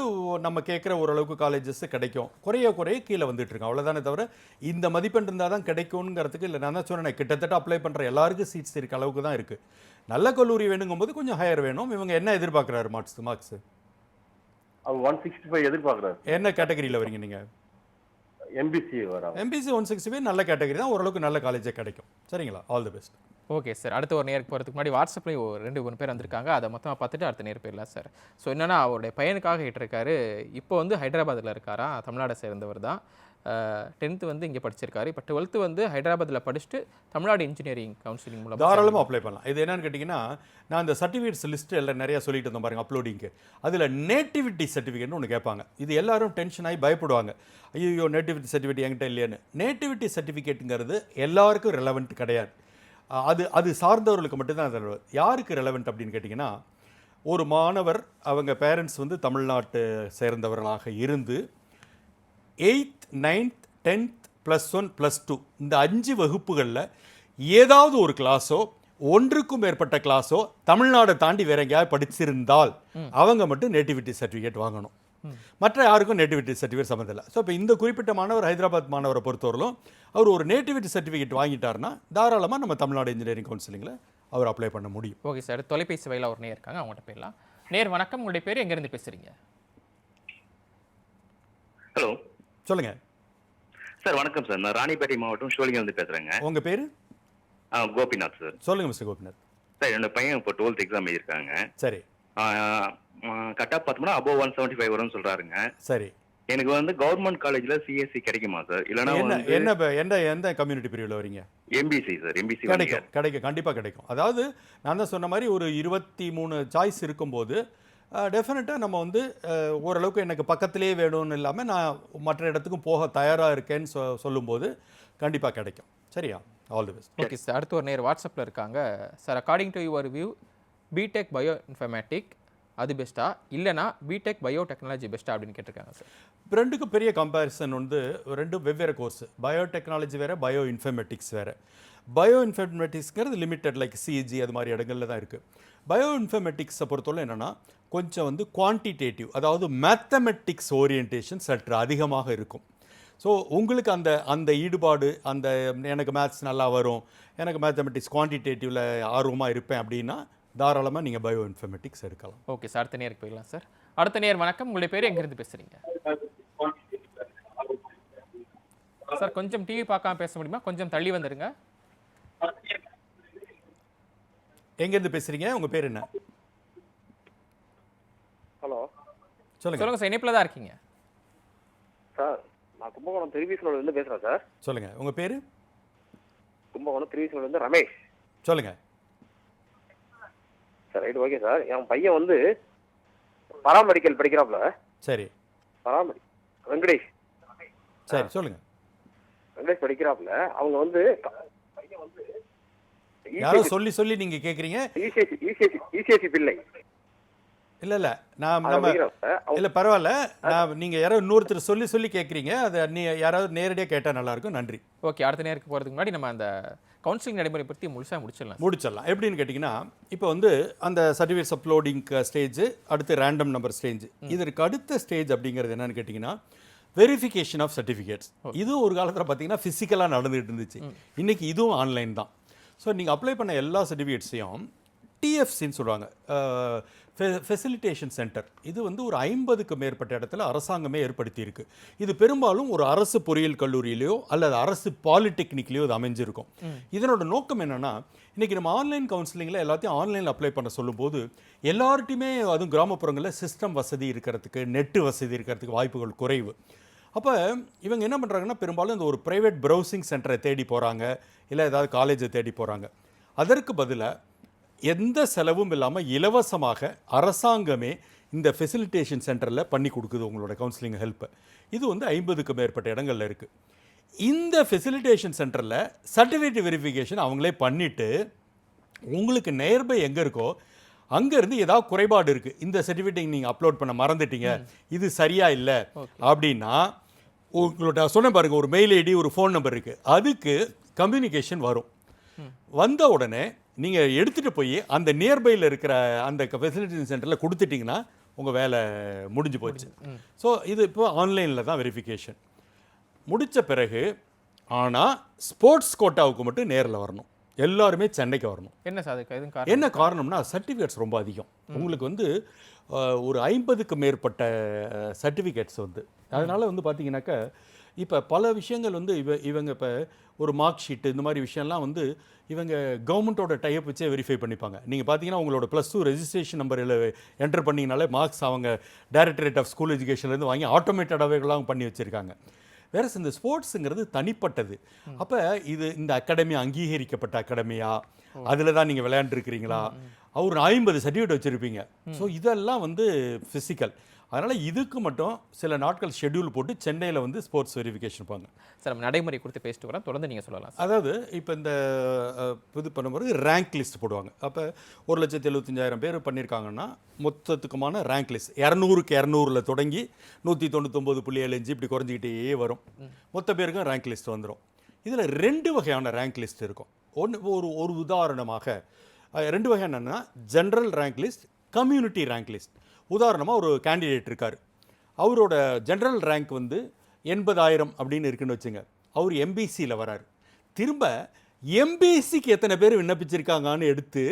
நம்ம கேட்குற ஓரளவுக்கு காலேஜஸ் கிடைக்கும். குறைய கீழே வந்துட்டு இருக்கோம், அவ்வளோதானே தவிர இந்த மதிப்பெண் இருந்தால் தான் கிடைக்கும்ங்கிறதுக்கு இல்லை. நான் தான் சொன்னேன், கிட்டத்தட்ட அப்ளை பண்ணுற எல்லாருக்கும் சீட்ஸ் இருக்க அளவுக்கு தான் இருக்குது. நல்ல கல்லூரி வேணுங்கும்போது கொஞ்சம் ஹையர் வேணும். இவங்க என்ன எதிர்பார்க்குறாரு மார்க்ஸு? அவங்க 165 எதிர்பார்க்குறாரு. என்ன கேட்டகரியில் வரீங்க நீங்கள்? எம்பிசி வராங்க. எம்பிசி 165 நல்ல கேட்டகரி தான், ஓரளவுக்கு நல்ல காலேஜே கிடைக்கும். சரிங்களா? All the best. Okay sir, அடுத்த ஒரு நேருக்கு போகிறதுக்கு முன்னாடி வாட்ஸ்அப்லேயும் 2-3 பேர் வந்திருக்காங்க, அதை மொத்தமாக பார்த்துட்டு அடுத்த நேர் போயிடலாம் சார். ஸோ என்னென்னா, அவருடைய பையனுக்காக கேட்டிருக்காரு. இப்போ வந்து ஹைதராபாத்தில் இருக்காராம், தமிழ்நாடை சேர்ந்தவர் தான். 10th வந்து இங்கே படிச்சிருக்காரு. இப்போ 12th வந்து ஹைதராபாத்தில் படிச்சுட்டு தமிழ்நாடு இன்ஜினியரிங் கவுன்சிலிங் மூலம் தாராளமாக அப்ளை பண்ணலாம். இது என்னன்னு கேட்டிங்கன்னா, நான் இந்த சர்டிஃபிகேட்ஸ் லிஸ்ட்டு எல்லாம் நிறையா சொல்லிட்டு இருந்தோம் பாருங்கள் அப்லோடிங்க்கு. அதில் நேட்டிவிட்டி சர்டிஃபிகேட்னு ஒன்று கேட்பாங்க. இது எல்லாரும் டென்ஷன் ஆகி பயப்படுவாங்க, ஐயோ நேட்டிவிட்டி சர்டிஃபிகேட் என்கிட்ட இல்லையான்னு. நேட்டிவிட்டி சர்டிஃபிகேட்டுங்கிறது எல்லாருக்கும் ரெலவெண்ட் கிடையாது. அது சார்ந்தவர்களுக்கு மட்டும்தான் அது. யாருக்கு ரெலவெண்ட் அப்படின்னு கேட்டிங்கன்னா, ஒரு மாணவர் அவங்க பேரண்ட்ஸ் வந்து தமிழ்நாட்டு சேர்ந்தவர்களாக இருந்து 8th 9th 10th +1 +2 இந்த 5 வகுப்புகளில் ஏதாவது ஒரு கிளாஸோ ஒன்றுக்கும் மேற்பட்ட கிளாஸோ தமிழ்நாடை தாண்டி வேற எங்கேயாவது படிச்சிருந்தால் அவங்க மட்டும் நேட்டிவிட்டி சர்டிஃபிகேட் வாங்கணும். மற்ற யாருக்கும் நேட்டிவிட்டி சர்டிஃபிகேட் சம்மந்தம் இல்லை. ஸோ இப்போ இந்த குறிப்பிட்ட மாணவர் ஹைதராபாத் மாணவரை பொறுத்தவரையிலும் அவர் ஒரு நேட்டிவிட்டி சர்டிஃபிகேட் வாங்கிட்டாருன்னா தாராளமாக நம்ம தமிழ்நாடு இன்ஜினியரிங் கவுன்சிலிங்கில் அவர் அப்ளை பண்ண முடியும். ஓகே சார், தொலைபேசி வகையில் ஒரு நேர் இருக்காங்க, அவங்கள்ட்ட போயிடலாம். நேர் வணக்கம், உங்களுடைய பேர் எங்கேருந்து பேசுகிறீங்க? ஹலோ சொல்லுங்கள் சார். வணக்கம் சார், நான் ராணிப்பேட்டை மாவட்டம் ஷோலிங்கர் வந்து பேசுகிறேங்க. உங்கள் பேர்? கோபிநாத் சார். சொல்லுங்கள் மிஸ்டர் கோபிநாத். சார், என்னோட பையன் இப்போ 12th எக்ஸாம் எழுதியிருக்காங்க. சரி. கட் ஆஃப் பார்த்தோம்னா above 175 வரும்னு சொல்கிறாருங்க. சரி. எனக்கு வந்து கவர்மெண்ட் காலேஜில் சிஎஸ்சி கிடைக்குமா சார்? இல்லைனா எந்த கம்யூனிட்டி பிரிவில் வரீங்க? MBC sir. எம்பிசி கிடைக்கும், கண்டிப்பாக கிடைக்கும். அதாவது நான் தான் சொன்ன மாதிரி ஒரு 23 சாய்ஸ் இருக்கும்போது டெஃபினட்டாக நம்ம வந்து ஓரளவுக்கு எனக்கு பக்கத்திலே வேணும்னு இல்லாமல் நான் மற்ற இடத்துக்கும் போக தயாராக இருக்கேன்னு சொல்லும்போது கண்டிப்பாக கிடைக்கும். சரியா? All the best. Okay sir, அடுத்து ஒரு நேர் வாட்ஸ்அப்பில் இருக்காங்க. Sir, according to your view BTech bioinformatic அது பெஸ்ட்டா, இல்லைனா பிடெக் பயோ டெக்னாலஜி பெஸ்ட்டா அப்படின்னு கேட்டிருக்காங்க சார். ரெண்டுக்கும் பெரிய கம்பேரிசன் வந்து ரெண்டும் வெவ்வேறு கோர்ஸ். பயோ டெக்னாலஜி வேறு, பயோ இன்ஃபர்மேட்டிக்ஸ் வேறு. பயோ இன்ஃபர்மேட்டிக்ஸ்ங்கிறது லிமிட்டட் லைக் சிஜி அது மாதிரி இடங்களில் தான் இருக்குது. பயோ இன்ஃபர்மேட்டிக்ஸை பொறுத்தவரை என்னென்னா கொஞ்சம் வந்து குவான்டிடேட்டிவ், அதாவது மேத்தமெட்டிக்ஸ் ஓரியன்டேஷன் சற்று அதிகமாக இருக்கும். ஸோ உங்களுக்கு அந்த ஈடுபாடு, அந்த எனக்கு மேத்ஸ் நல்லா வரும், எனக்கு மேத்தமெட்டிக்ஸ் குவான்டிடேட்டிவில் ஆர்வமாக இருப்பேன் அப்படின்னா தாராளமாக நீங்கள் பயோ இன்ஃபர்மேட்டிக்ஸ் எடுக்கலாம். ஓகே சார், அடுத்த நேருக்கு போயிடலாம் சார். அடுத்த நேர் வணக்கம், உங்களுடைய பேர் எங்கேருந்து பேசுகிறீங்க? சார், கொஞ்சம் டிவி பார்க்காம பேச முடியுமா? கொஞ்சம் தள்ளி வந்துடுங்க. எங்கேருந்து பேசுகிறீங்க? உங்கள் பேர் என்ன? ஹலோ, சொல்லுங்கள் சார், இணைப்பில் தான் இருக்கீங்க. சார் நான் கும்பகோணம் திருவிசனூர்லேருந்து பேசுகிறேன் சார். சொல்லுங்கள், உங்கள் பேர்? கும்பகோணம் திருவிசனூர்லேருந்து ரமேஷ். சொல்லுங்கள் சார். Right, okay sir. என் பையன் வந்து பராமெடிக்கல் படிக்கிறாப்புல. சரி. வெங்கடேஷ். சரி, சொல்லுங்கள். வெங்கடேஷ் படிக்கிறாப்புல. அவங்க வந்து பையன் வந்து யாரோ சொல்லி நீங்கள் கேட்குறீங்க. இசிஎஸ்சி பிள்ளை. இல்லை நம்ம இல்லை பரவாயில்ல. நீங்கள் யாரோ இன்னொருத்தர் சொல்லி கேட்குறீங்க. அதை யாராவது நேரடியாக கேட்டால் நல்லாயிருக்கும். நன்றி. ஓகே, அடுத்த நேருக்கு போகிறதுக்கு முன்னாடி நம்ம அந்த கவுன்சிலிங் நடைமுறை பற்றி முடிச்சிடலாம். எப்படின்னு கேட்டிங்கன்னா, இப்போ வந்து அந்த சர்டிஃபிகேட்ஸ் அப்லோடிங் ஸ்டேஜ், அடுத்து ரேண்டம் நம்பர் ஸ்டேஜ். இதற்கு அடுத்த ஸ்டேஜ் அப்படிங்கிறது என்னன்னு கேட்டிங்கன்னா வெரிஃபிகேஷன் ஆஃப் சர்டிஃபிகேட்ஸ். இதுவும் ஒரு காலத்தில் பார்த்தீங்கன்னா ஃபிசிக்கலாக நடந்துகிட்டு இருந்துச்சு. இன்றைக்கி இதுவும் ஆன்லைன் தான். ஸோ நீங்கள் அப்ளை பண்ண எல்லா சர்டிஃபிகேட்ஸையும் டிஎஃப்சின்னு சொல்லுவாங்க, ஃபெசிலிட்டேஷன் சென்டர். இது வந்து ஒரு 50க்கு மேற்பட்ட இடத்துல அரசாங்கமே ஏற்படுத்தியிருக்கு. இது பெரும்பாலும் ஒரு அரசு பொறியியல் கல்லூரியிலையோ அல்லது அரசு பாலிடெக்னிக்லேயோ அது அமைஞ்சிருக்கும். இதனோட நோக்கம் என்னென்னா, இன்றைக்கி நம்ம ஆன்லைன் கவுன்சிலிங்கில் எல்லாத்தையும் ஆன்லைனில் அப்ளை பண்ண சொல்லும்போது எல்லார்ட்டையுமே, அதுவும் கிராமப்புறங்களில் சிஸ்டம் வசதி இருக்கிறதுக்கு, நெட்டு வசதி இருக்கிறதுக்கு வாய்ப்புகள் குறைவு. அப்போ இவங்க என்ன பண்ணுறாங்கன்னா, பெரும்பாலும் இந்த ஒரு ப்ரைவேட் ப்ரௌசிங் சென்டரை தேடி போகிறாங்க, இல்லை ஏதாவது காலேஜை தேடி போகிறாங்க. அதற்கு பதிலாக எந்த செலவும் இல்லாமல் இலவசமாக அரசாங்கமே இந்த ஃபெசிலிட்டேஷன் சென்டரில் பண்ணி கொடுக்குது உங்களோட கவுன்சிலிங் ஹெல்ப்பை. இது வந்து 50க்கு மேற்பட்ட இடங்களில் இருக்குது. இந்த ஃபெசிலிட்டேஷன் சென்டரில் சர்டிஃபிகேட் வெரிஃபிகேஷன் அவங்களே பண்ணிவிட்டு, உங்களுக்கு நியர்பை எங்கே இருக்கோ அங்கேருந்து ஏதாவது குறைபாடு இருக்குது, இந்த சர்டிஃபிகேட் நீங்கள் அப்லோட் பண்ண மறந்துட்டீங்க, இது சரியாக இல்லை அப்படின்னா, உங்களோட சொன்ன பாருங்கள், ஒரு மெயில் ஐடி, ஒரு ஃபோன் நம்பர் இருக்குது, அதுக்கு கம்யூனிகேஷன் வரும். வந்த உடனே நீங்கள் எடுத்துகிட்டு போய் அந்த நியர்பையில் இருக்கிற அந்த ஃபெசிலிட்டேஷன் சென்டரில் கொடுத்துட்டிங்கன்னா உங்கள் வேலை முடிஞ்சு போச்சு. ஸோ இது இப்போ ஆன்லைனில் தான் வெரிஃபிகேஷன் முடித்த பிறகு. ஆனால் ஸ்போர்ட்ஸ் கோட்டாவுக்கு மட்டும் நேரில் வரணும், எல்லாருமே சென்னைக்கு வரணும். என்ன சார் அதுக்கு என்ன காரணம்னா, சர்டிஃபிகேட்ஸ் ரொம்ப அதிகம். உங்களுக்கு வந்து ஒரு 50க்கு மேற்பட்ட சர்டிஃபிகேட்ஸ் வந்து, அதனால் வந்து பார்த்தீங்கன்னாக்கா இப்போ பல விஷயங்கள் வந்து இவங்க இப்போ ஒரு மார்க் ஷீட்டு இந்த மாதிரி விஷயம்லாம் வந்து இவங்க கவர்மெண்ட்டோட டைப் வச்சே வெரிஃபை பண்ணிப்பாங்க. நீங்கள் பார்த்தீங்கன்னா உங்களோட +2 ரெஜிஸ்ட்ரேஷன் நம்பரில் என்டர் பண்ணிங்கனாலே மார்க்ஸ் அவங்க டைரக்டரேட் ஆஃப் ஸ்கூல் எஜுகேஷன்லேருந்து வாங்கி ஆட்டோமேட்டடாகவேலாம் பண்ணி வச்சுருக்காங்க. வேற இந்த ஸ்போர்ட்ஸுங்கிறது தனிப்பட்டது. அப்போ இது இந்த அகாடமி அங்கீகரிக்கப்பட்ட அகாடமியா, அதில் தான் நீங்கள் விளையாண்டுருக்கிறீங்களா, ஒரு 50 சர்டிஃபிகேட் வச்சுருப்பீங்க. ஸோ இதெல்லாம் வந்து ஃபிசிக்கல். அதனால் இதுக்கு மட்டும் சில நாட்கள் ஷெட்யூல் போட்டு சென்னையில் வந்து ஸ்போர்ட்ஸ் வெரிஃபிகேஷன் பாங்க. சார் நம்ம நடைமுறை கொடுத்து பேசிட்டு வரோம், தொடர்ந்து நீங்கள் சொல்லலாம். அதாவது இப்போ இந்த இது பண்ணும்போது ரேங்க் லிஸ்ட் போடுவாங்க. அப்போ 1,75,000 பேர் பண்ணியிருக்காங்கன்னா மொத்தத்துக்குமான ரேங்க் லிஸ்ட் 200க்கு 200ல் தொடங்கி 199.75 இப்படி குறைஞ்சிக்கிட்டே வரும். மொத்த பேருக்கும் ரேங்க் லிஸ்ட் வந்துடும். இதில் 2 வகையான ரேங்க் லிஸ்ட் இருக்கும். ஒரு உதாரணமாக 2 வகை என்னென்னா, general rank list, community rank list. உதாரணமாக ஒரு கேண்டிடேட் இருக்கார், அவரோட ஜென்ரல் ரேங்க் வந்து 80,000 அப்படின்னு இருக்குன்னு வச்சுங்க. அவர் எம்பிசியில் வரார். திரும்ப எம்பிசிக்கு எத்தனை பேர் விண்ணப்பிச்சிருக்காங்கன்னு எடுத்து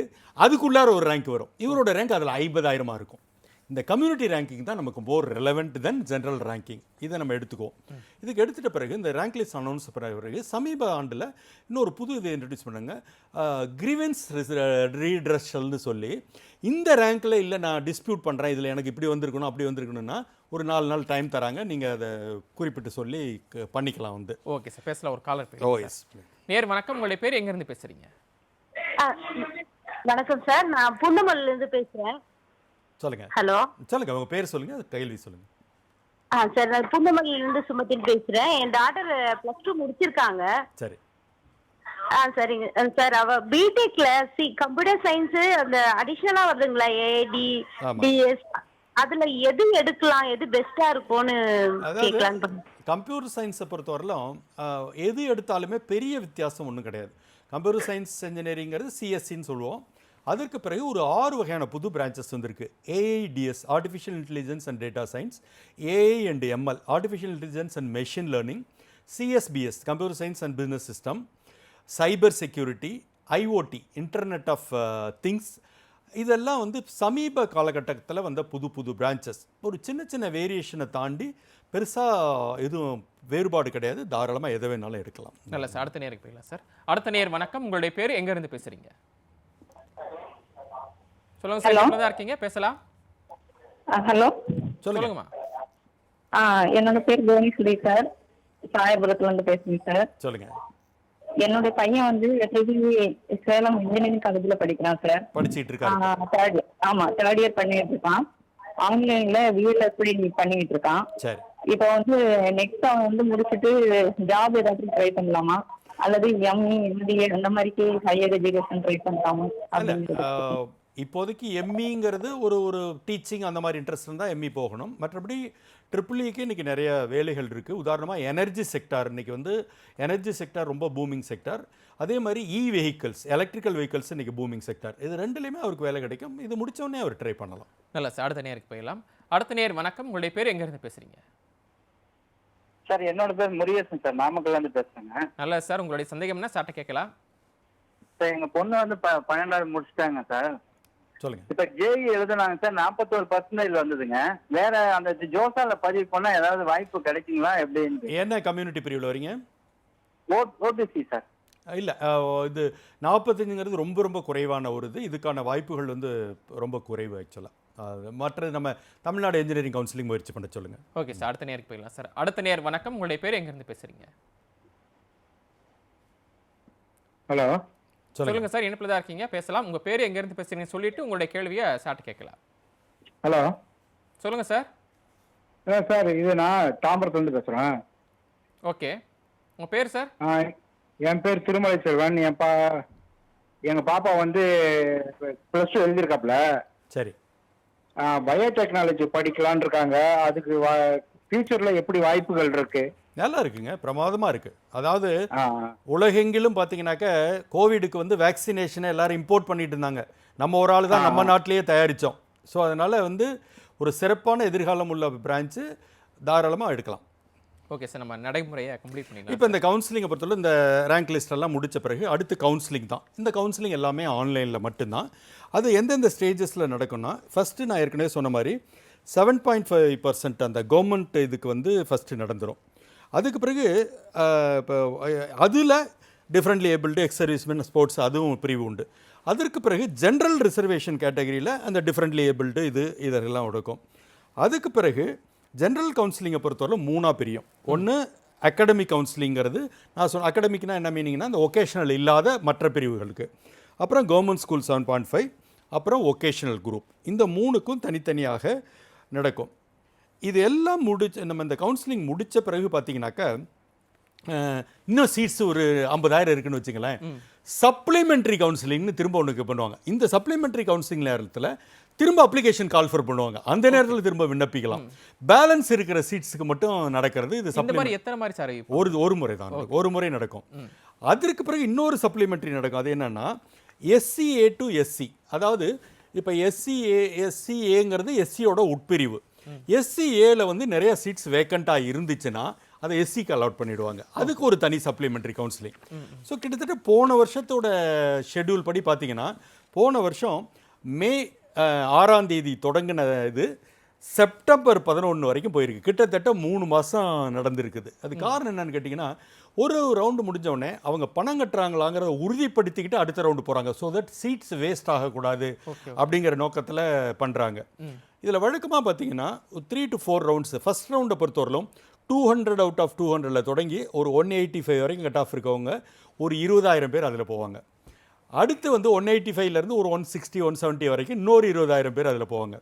அதுக்குள்ளார ஒரு ரேங்க் வரும். இவரோட ரேங்க் அதில் 50,000 இருக்கும். இந்த கம்யூனிட்டி ரேங்கிங் தான் நமக்கு மோர் ரெலவெண்ட் தென் ஜென்ரல் ரேங்கிங். இதை நம்ம எடுத்துக்குவோம். இதுக்கு எடுத்துகிட்ட பிறகு இந்த ரேங்க் லிஸ்ட் அனௌன்ஸ் பண்ண பிறகு சமீப ஆண்டில் இன்னொரு புது இதை இன்ட்ரடியூஸ் பண்ணாங்க, கிரீவன்ஸ் ரீட்ரஷல்னு சொல்லி. இந்த ரேங்க்கில் இல்லை நான் டிஸ்பியூட் பண்ணுறேன், இதில் எனக்கு இப்படி வந்திருக்கணும் அப்படி வந்திருக்கணும்னா ஒரு 4 நாள் டைம் தராங்க, நீங்கள் அதை குறிப்பிட்டு சொல்லி பண்ணிக்கலாம் வந்து. ஓகே சார், பேசலாம். ஒரு காலர் ஓ எஸ். நேர் வணக்கம், உங்களுடைய பேர் எங்கேருந்து பேசுகிறீங்க? வணக்கம் சார், நான் புன்னமல்லிருந்து பேசுகிறேன். சொல்லுங்க. ஹலோ, சொல்லுங்க, உங்க பேர் சொல்லுங்க, கேள்வி சொல்லுங்க. சார் நான் புன்னமல்லியிலிருந்து சுமத்தின்னு பேசுறேன். என் டாட்டர் +2 முடிச்சிருக்காங்க. சரி. சரிங்க சார், அவ பிடெக்ல கம்ப்யூட்டர் சயின்ஸ் அந்த அடிஷனலா வருதுங்களா, ஏடி டிஎஸ், அதுல எது எடுக்கலாம், எது பெஸ்டா இருக்கும்னு கேட்கலான்னு பண்ணேன். கம்ப்யூட்டர் சயின்ஸை பொறுத்தவரையிலும் எது எடுத்தாலுமே பெரிய வித்தியாசம் ஒன்றும் கிடையாது. கம்ப்யூட்டர் சயின்ஸ் இன்ஜினியரிங்கிறது சிஎஸ்சின்னு சொல்லுவோம். அதற்கு பிறகு ஒரு 6 வகையான புது பிரான்ச்சஸ் வந்திருக்கு. AIDS, artificial intelligence and data science, AI and ML, artificial intelligence and machine learning, CSBS, computer science and business system, cyber security, IoT, internet of things. இதெல்லாம் வந்து சமீப காலகட்டத்தில் வந்த புது புது பிரான்ச்சஸ். ஒரு சின்ன சின்ன வேரியேஷனை தாண்டி பெருசாக எதுவும் வேறுபாடு கிடையாது. தாராளமாக எதை வேணாலும் எடுக்கலாம். நல்ல சார், அடுத்த நேருக்கு போயிடலாம் சார். அடுத்த நேர் வணக்கம், உங்களுடைய பேர் எங்கேருந்து பேசுகிறீங்க? சொல்லுங்க சார், நல்லா இருக்கீங்க, பேசலாம். ஹலோ, சொல்லுங்கம்மா. என்னோட பேர் புவனேஸ்வரி சார், சாயபுரத்துல இருந்து பேசுறேன் சார். சொல்லுங்க. என்னோட பையன் வந்து சேலம் இன்ஜினியரிங் காலேஜ்ல படிக்கிறான் சார். படிச்சிட்டு இருக்கான். ஆமா, தேர்ட் இயர் பண்ணிட்டு இருக்கான். ஆன்லைன்ல VLSI பண்ணிட்டு இருக்கான். சரி. இப்போ வந்து நெக்ஸ்ட் அவன் வந்து முடிச்சுட்டு ஜாப் ஏதாச்சும் ட்ரை பண்ணலாமா, அல்லது ME MBA அந்த மாதிரி ஹையர் எஜுகேஷன் ட்ரை பண்ணலாமா? இப்போதைக்கு எம்இங்கிறது ஒரு டீச்சிங் அந்த மாதிரி இன்ட்ரெஸ்ட் இருந்தால் எம்இ போகணும். மற்றபடி ட்ரிபிள்இக்கு இன்றைக்கி நிறைய வேலைகள் இருக்குது. உதாரணமாக எனர்ஜி செக்டார், இன்றைக்கி வந்து எனர்ஜி செக்டார் ரொம்ப பூமிங் செக்டார். அதே மாதிரி வெஹிக்கிள்ஸ், எலக்ட்ரிக்கல் வெஹிக்கிள்ஸ் இன்றைக்கி பூமிங் செக்டார். இது ரெண்டுலேயுமே அவருக்கு வேலை கிடைக்கும். இது முடித்தோடனே அவர் ட்ரை பண்ணலாம். நல்ல சார், அடுத்த நேருக்கு போயிடலாம். அடுத்த நேர் வணக்கம், உங்களுடைய பேர் எங்கேருந்து பேசுகிறீங்க? சார் என்னோட பேர் முருகேசன் சார், நாமக்கல்லேருந்து பேசுகிறேங்க. நல்ல சார், உங்களுடைய சந்தேகம் என்ன சார்ட்ட கேட்கலாம். சார் எங்கள் பொண்ணு வந்து 12வது முடிச்சிட்டாங்க சார். சொல்லுங்க. இப்ப ஜேஇ எழுதுனாங்க சார், 41% வந்ததுங்க. வேற அந்த ஜோசால பதிவு பண்ணா ஏதாவது வாய்ப்பு கிடைக்குங்களா எப்படின்னு? என்ன கம்யூனிட்டி பிரிவில் வரீங்க? OBC sir. இல்லை, இது 45ங்கிறது ரொம்ப ரொம்ப குறைவான ஒரு இதுக்கான வாய்ப்புகள் வந்து ரொம்ப குறைவு ஆக்சுவலாக. மற்றது நம்ம தமிழ்நாடு இன்ஜினியரிங் கவுன்சிலிங் முயற்சி பண்ண சொல்லுங்கள். ஓகே சார், அடுத்த நேருக்கு போயிடலாம் சார். அடுத்த நேர் வணக்கம், உங்களுடைய பேர் எங்கேருந்து பேசுகிறீங்க? ஹலோ, சொல்லுங்க சார், இணைப்பில் தான் இருக்கீங்க, பேசலாம். உங்கள் பேர் எங்கேருந்து பேசுகிறீங்க சொல்லிட்டு உங்களுடைய கேள்வியை சாட்டு கேட்கலாம். ஹலோ. சொல்லுங்க சார். சார், இது நான் தாம்பரத்துலேருந்து பேசுகிறேன். ஓகே, உங்கள் பேர் சார்? என் பேர் திருமலை செல்வன். எங்கள் பாப்பா வந்து +2 எழுதியிருக்காப்புல. சரி. பயோடெக்னாலஜி படிக்கலான் இருக்காங்க. அதுக்கு ஃபியூச்சரில் எப்படி வாய்ப்புகள் இருக்கு? நல்லா இருக்குங்க, பிரமாதமாக இருக்குது. அதாவது உலகெங்கிலும் பார்த்தீங்கன்னாக்க கோவிடுக்கு வந்து வேக்சினேஷனை எல்லாரும் இம்போர்ட் பண்ணிட்டு இருந்தாங்க. நம்ம ஒரு ஆள் தான் நம்ம நாட்டிலேயே தயாரித்தோம். ஸோ அதனால் வந்து ஒரு சிறப்பான எதிர்காலம் உள்ள பிரான்ச்சு தாராளமாக எடுக்கலாம். ஓகே சார், நம்ம நடைமுறையை கம்ப்ளீட் பண்ணிடலாம். இப்போ இந்த கவுன்சிலிங்கை பொறுத்தவரை இந்த ரேங்க் லிஸ்டெல்லாம் முடித்த பிறகு அடுத்து கவுன்சிலிங் தான். இந்த கவுன்சிலிங் எல்லாமே ஆன்லைனில் மட்டும்தான். அது எந்தெந்த ஸ்டேஜஸில் நடக்கும்னா, ஃபஸ்ட்டு நான் ஏற்கனவே சொன்ன மாதிரி 7.5% அந்த கவர்மெண்ட் இதுக்கு வந்து ஃபஸ்ட்டு நடந்துடும். அதுக்கு பிறகு இப்போ அதில் differently abled, X servicemen, sports அதுவும் பிரிவு உண்டு. அதற்கு பிறகு ஜென்ரல் ரிசர்வேஷன் கேட்டகரியில் அந்த டிஃப்ரெண்ட்லி ஏபிள்டு இதெல்லாம் நடக்கும். அதுக்கு பிறகு ஜென்ரல் கவுன்சிலிங்கை பொறுத்தவரை 3ஆக பிரியும். ஒன்று அகாடமிக் கவுன்சிலிங்கிறது, நான் சொன்ன அகாடமிக்னா என்ன மீனிங்னா அந்த ஒகேஷனல் இல்லாத மற்ற பிரிவுகளுக்கு. அப்புறம் கவர்மெண்ட் ஸ்கூல் 7.5, அப்புறம் ஒகேஷனல் குரூப். இந்த 3க்கும் தனித்தனியாக நடக்கும். இது எல்லாம் நம்ம இந்த கவுன்சிலிங் முடித்த பிறகு பார்த்தீங்கன்னாக்கா இன்னும் சீட்ஸ் ஒரு 50,000 இருக்குன்னு வச்சுங்களேன். சப்ளிமெண்ட்ரி கவுன்சிலிங்னு திரும்ப ஒன்றுக்கு பண்ணுவாங்க. இந்த சப்ளிமெண்ட்ரி கவுன்சிலிங் நேரத்தில் திரும்ப அப்ளிகேஷன் கால்ஃபர் பண்ணுவாங்க. அந்த நேரத்தில் திரும்ப விண்ணப்பிக்கலாம். பேலன்ஸ் இருக்கிற சீட்ஸுக்கு மட்டும் நடக்கிறது இது. எத்தனை மாதிரி சார்? ஒரு முறை தான், ஒரு முறை நடக்கும். அதற்கு பிறகு இன்னொரு சப்ளிமெண்ட்ரி நடக்கும். அது என்னன்னா SCA to SC. அதாவது இப்போ SCAங்கிறது SCயோட உட்பிரிவு. SCAல வந்து நிறைய சீட்ஸ் வேக்கண்ட்டாக இருந்துச்சுன்னா அதை SCக்கு அலாட் பண்ணிடுவாங்க. அதுக்கு ஒரு தனி சப்ளிமெண்ட்ரி கவுன்சிலிங். ஸோ கிட்டத்தட்ட போன வருஷத்தோட ஷெட்யூல் படி பார்த்தீங்கன்னா, போன வருஷம் மே 6ஆம் தேதி தொடங்கின இது செப்டம்பர் 11 வரைக்கும் போயிருக்கு. கிட்டத்தட்ட 3 மாதம் நடந்திருக்குது. அது காரணம் என்னன்னு கேட்டிங்கன்னா, ஒரு ரவுண்டு முடிஞ்சோடனே அவங்க பணம் கட்டுறாங்களாங்கிறத உறுதிப்படுத்திக்கிட்டு அடுத்த ரவுண்டு போகிறாங்க. ஸோ தட் சீட்ஸ் வேஸ்ட் ஆகக்கூடாது அப்படிங்கிற நோக்கத்தில் பண்ணுறாங்க. இதில் வழக்கமாக பார்த்தீங்கன்னா 3 to 4 ரவுண்ட்ஸ். ஃபஸ்ட் ரவுண்டை பொறுத்தவரையிலும் 200 அவுட் ஆஃப் 200ல் தொடங்கி ஒரு 185 வரைக்கும் கட் ஆஃப் இருக்கவங்க ஒரு 20,000 பேர் அதில் போவாங்க. அடுத்து வந்து 185லேருந்து ஒரு 160, 170 வரைக்கும் இன்னொரு 20,000 பேர் அதில் போவாங்க.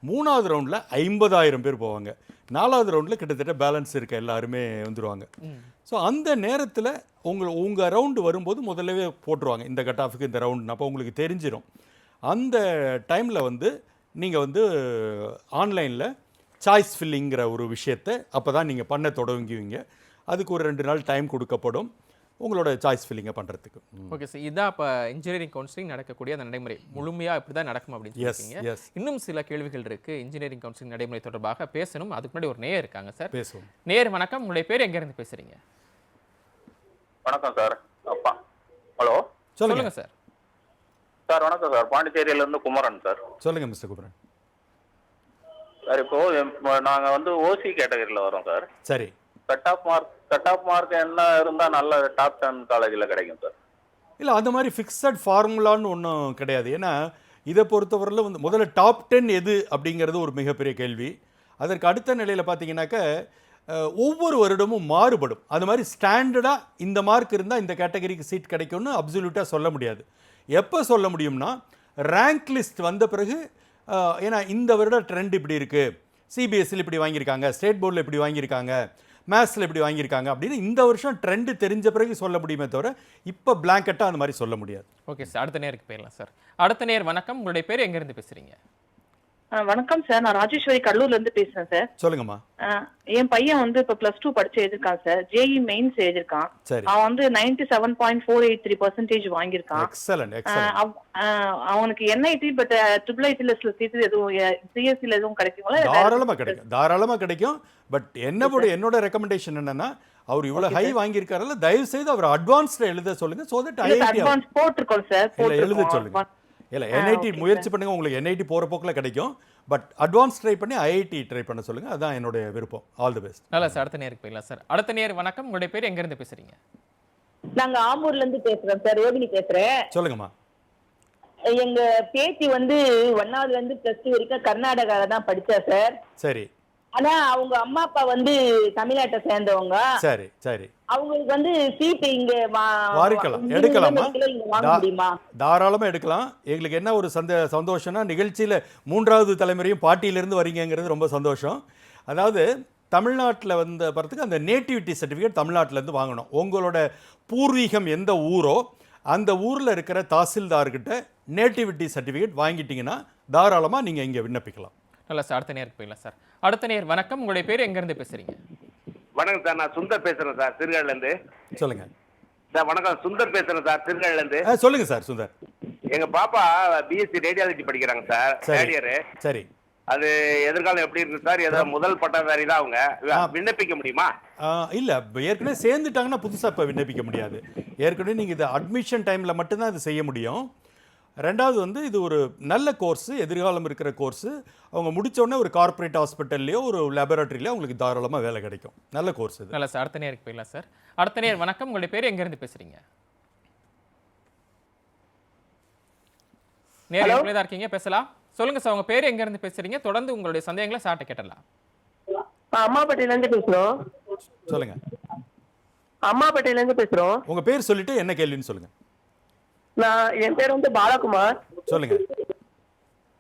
3ஆவது ரவுண்டில் 50,000 பேர் போவாங்க. 4ஆவது ரவுண்டில் கிட்டத்தட்ட பேலன்ஸ் இருக்க எல்லாருமே வந்துடுவாங்க. ஸோ அந்த நேரத்தில் உங்கள் ரவுண்டு வரும்போது முதல்லவே போட்டுருவாங்க இந்த கட் ஆஃபுக்கு இந்த ரவுண்டு. அப்போ உங்களுக்கு தெரிஞ்சிடும். அந்த டைமில் வந்து நீங்கள் வந்து ஆன்லைனில் சாய்ஸ் ஃபில்லிங்கிற ஒரு விஷயத்தை அப்போ தான் நீங்கள் பண்ண தொடங்குவீங்க. அதுக்கு ஒரு 2 நாள் டைம் கொடுக்கப்படும் உங்களோட சாய்ஸ் ஃபில்லிங்கை பண்ணுறதுக்கு. ஓகே சார், இதான் இப்போ இன்ஜினியரிங் கவுன்சிலிங் நடக்கக்கூடிய அந்த நடைமுறை முழுமையாக இப்படி தான் நடக்கும் அப்படின்னு சொல்லியிருக்கீங்க. இன்னும் சில கேள்விகள் இருக்குது இன்ஜினியரிங் கவுன்சிலிங் நடைமுறை தொடர்பாக பேசணும். அதுக்கு முன்னாடி ஒரு நேயர் இருக்காங்க சார், பேசுவோம். நேயர் வணக்கம், உங்களுடைய பேர் எங்கேருந்து பேசுகிறீங்க? வணக்கம் சார். அப்பா ஹலோ, சொல்லுங்கள் சார். சார் வணக்கம் சார், பாண்டிச்சேரியிலேருந்து குமரன் சார். சொல்லுங்கள் மிஸ்டர் குமரன். சார் இப்போ நாங்கள் வந்து ஓசி கேட்டகரியில் வரோம் சார். சரி. கட் ஆஃப் மார்க் என்ன இருந்தால் நல்ல டாப் 10 காலேஜில் கிடைக்கும் சார்? இல்லை, அந்த மாதிரி ஃபிக்ஸட் ஃபார்முலான்னு ஒன்றும் கிடையாது. ஏன்னா இதை பொறுத்தவரையில் வந்து முதல்ல டாப் 10 எது அப்படிங்கிறது ஒரு மிகப்பெரிய கேள்வி. அதற்கு அடுத்த நிலையில் பார்த்தீங்கன்னாக்க ஒவ்வொரு வருடமும் மாறுபடும். அது மாதிரி ஸ்டாண்டர்டாக இந்த மார்க் இருந்தால் இந்த கேட்டகரிக்கு சீட் கிடைக்கும்னு அப்சல்யூட்டாக சொல்ல முடியாது. எப்போ சொல்ல முடியும்னா ரேங்க் லிஸ்ட் வந்த பிறகு. ஏன்னா இந்த வருட ட்ரெண்ட் இப்படி இருக்குது, சிபிஎஸ்சியில் இப்படி வாங்கியிருக்காங்க, ஸ்டேட் போர்டில் இப்படி வாங்கியிருக்காங்க, மேத்ஸில் இப்படி வாங்கியிருக்காங்க அப்படின்னு இந்த வருஷம் ட்ரெண்டு தெரிஞ்ச பிறகு சொல்ல முடியுமே தவிர இப்போ பிளாங்கெட்டாக அந்த மாதிரி சொல்ல முடியாது. ஓகே சார், அடுத்த நேருக்கு போயிடலாம் சார். அடுத்த நேர் வணக்கம், உங்களுடைய பேர் எங்கேருந்து பேசுகிறீங்க? வணக்கம் சார், நான் ராஜேஸ்வரி கடலூர்ல இருந்து பேசுறேன் சார். சொல்லுங்கம்மா. என் பையன் வந்து இப்ப +2 படிச்சு எழுதிருக்கான் சார். ஜேஇ மெயின்ஸ் எழுதிருக்கான். அவன் வந்து 97.483% வாங்கியிருக்கான். அவனுக்கு NIT பட் IIITல சீட் எதுவும் CSEல எதுவும் கிடைக்குங்களா? தாராளமா கிடைக்கும். பட் என்னோட ரெக்கமெண்டேஷன் என்னன்னா, அவர் இவ்வளவு ஹை வாங்கியிருக்காருல்ல, தயவு செய்து அவர் அட்வான்ஸ்ல எழுத சொல்லுங்க. சோ தட் அட்வான்ஸ் போட்டுருக்கோம் சார். எழுத சொல்லுங்க. இல்லை என்ஐடி முயற்சி பண்ணுங்கள், உங்களுக்கு என்ஐடி போகிற போக்கில் கிடைக்கும். பட் அட்வான்ஸ் ட்ரை பண்ணி ஐஐடி ட்ரை பண்ண சொல்லுங்கள். அதுதான் என்னுடைய விருப்பம். All the best. நல்லா சார், அடுத்த நேருக்கு போயிடலாம் சார். அடுத்த நேர் வணக்கம், உங்களுடைய பேர் எங்கேருந்து பேசுகிறீங்க? நாங்க ஆம்பூர்ல இருந்து பேசுறோம் சார். யோகினி பேசுறேன். சொல்லுங்கம்மா. எங்க பேத்தி வந்து 1ஆவதுல இருந்து +2 வரைக்கும் கர்நாடகால தான் படிச்சா சார். சரி. ஆனா அவங்க அம்மா அப்பா வந்து தமிழ்நாட்டை சேர்ந்தவங்க. சரி சரி. அவங்களுக்கு வந்து சீட் இங்க வாரிக்கலாம், எடுக்கலாமா? இங்க வாங்க முடியுமா? தாராளமாக எடுக்கலாம். எங்களுக்கு என்ன ஒரு சந்தோஷம்னா, நிகழ்ச்சியில் 3வது தலைமுறையும் பாட்டியிலிருந்து வரீங்கிறது ரொம்ப சந்தோஷம். அதாவது தமிழ்நாட்டில் வந்த படத்துக்கு அந்த நேட்டிவிட்டி சர்டிஃபிகேட் தமிழ்நாட்டிலேருந்து வாங்கணும். உங்களோட பூர்வீகம் எந்த ஊரோ அந்த ஊரில் இருக்கிற தாசில்தார்கிட்ட நேட்டிவிட்டி சர்டிஃபிகேட் வாங்கிட்டீங்கன்னா தாராளமாக நீங்கள் இங்கே விண்ணப்பிக்கலாம். நல்லா சார், அடுத்த நேருக்கு போயிடலாம் சார். அடுத்த நேர் வணக்கம், உங்களுடைய பேர் எங்கேருந்து பேசுகிறீங்க? வணக்கம் சார், நான் சுந்தர் பேசுறேன் சார், திருகாடுலேருந்து. சொல்லுங்கள் சார் வணக்கம், சுந்தர் பேசுறேன் சார், திருகாடுலேருந்து. சொல்லுங்கள் சார் சுந்தர். எங்க பாப்பா பிஎஸ்சி ரேடியாலஜி படிக்கிறாங்க சார், தேர்ட் இயர். சரி. அது எதிர்காலம் எப்படி இருக்கு சார்? ஏதாவது முதல் பட்டதாரி தான் அவங்க, விண்ணப்பிக்க முடியுமா? இல்லை, ஏற்கனவே சேர்ந்துட்டாங்கன்னா புதுசாக இப்போ விண்ணப்பிக்க முடியாது. ஏற்கனவே நீங்கள் இது அட்மிஷன் டைமில் மட்டும்தான் இது செய்ய முடியும். ரெண்டாவது வந்து இது ஒரு நல்ல கோர்ஸு, எதிர்காலம் இருக்கிற கோர்ஸு. அவங்க முடித்தோடனே ஒரு கார்ப்பரேட் ஹாஸ்பிட்டல்லையோ ஒரு லேபரேட்டரிலையோ அவங்களுக்கு தாராளமாக வேலை கிடைக்கும். நல்ல கோர்ஸ் இது. நல்லா சார், அடுத்த நேருக்கு போயிடலாம் சார். அடுத்த நேர் வணக்கம், உங்களுடைய பேர் எங்கேருந்து பேசுகிறீங்க? நேர் எங்கே தான் இருக்கீங்க, பேசலாம். சொல்லுங்க சார், உங்க பேர் எங்க இருந்து பேசுறீங்க? தொடர்ந்து உங்களுடைய சந்தேகங்களை சார்ட்ட கேட்டலாம். அம்மாபேட்டையில இருந்து பேசுறோம். சொல்லுங்க. அம்மாபேட்டையில இருந்து பேசுறோம். உங்க பேர் சொல்லிட்டு என்ன கேள்வின்னு சொல்லுங்க. என் பேர் வந்து பாலகுமார். சொல்லுங்க.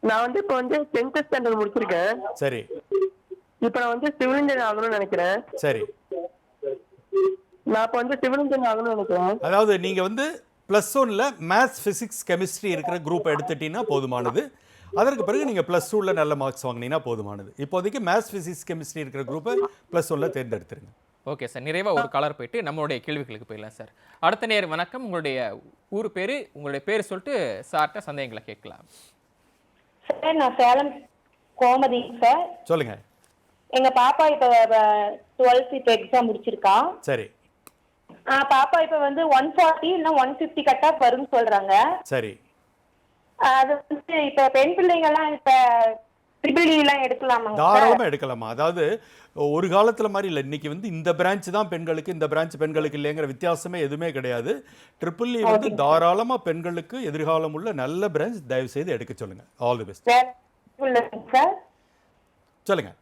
நான் வந்து இப்போ வந்து 10th ஸ்டாண்டர்ட் முடிச்சிருக்கேன். சரி. இப்போ நான் வந்து சிவில் இன்ஜினியர் ஆகணும்னு நினைக்கிறேன். சரி. நான் இப்போ வந்து சிவில் இன்ஜினியர் ஆகணும்னு நினைக்கிறேன். அதாவது நீங்க வந்து +1ல மேத்ஸ், பிசிக்ஸ், கெமிஸ்ட்ரி இருக்கிற குரூப் எடுத்துட்டீங்கன்னா போதுமானது. அதற்கு பிறகு நீங்கள் +2ல நல்ல மார்க்ஸ் வாங்கினீங்கன்னா போதுமானது. இப்போதைக்கு மேத்ஸ், பிசிக்ஸ், கெமிஸ்ட்ரி இருக்கிற குரூப்பை +1ல தேர்ந்தெடுத்துருங்க. ஓகே சார், நிறைவாக ஒரு கலர் போயிட்டு நம்மளுடைய கேள்விகளுக்கு போயிடலாம் சார். அடுத்த நேர் வணக்கம், உங்களுடைய ஊர் பேர், உங்களுடைய பேர் சொல்லிட்டு சார்ட்ட சந்தேகங்களை கேட்கலாம். சார் நான் சேலம் கோமதி சார். சொல்லுங்க. எங்க பாப்பா இப்போ 12th இப்போ எக்ஸாம் முடிச்சிருக்கா. சரி. பாப்பா இப்போ வந்து 140 இல்லைன்னா 150 கட் ஆஃப் வரும்னு சொல்றாங்க. சரி. அது வந்து இப்போ பெண் பிள்ளைங்கள்லாம் இப்போ ட்ரிபிள்இலாம் எடுக்கலாமா? தாராளமாக எடுக்கலாமா. அதாவது ஒரு காலத்தில் மாதிரி இல்லை. இன்னைக்கு வந்து இந்த பிரான்ச் தான் பெண்களுக்கு, இந்த பிரான்ச் பெண்களுக்கு இல்லைங்கிற வித்தியாசமே எதுவுமே கிடையாது. ட்ரிபிள்இ வந்து தாராளமாக பெண்களுக்கு எதிர்காலம் உள்ள நல்ல பிரான்ச். தயவு செய்து எடுக்க சொல்லுங்க. All the best. சார் சொல்லுங்க.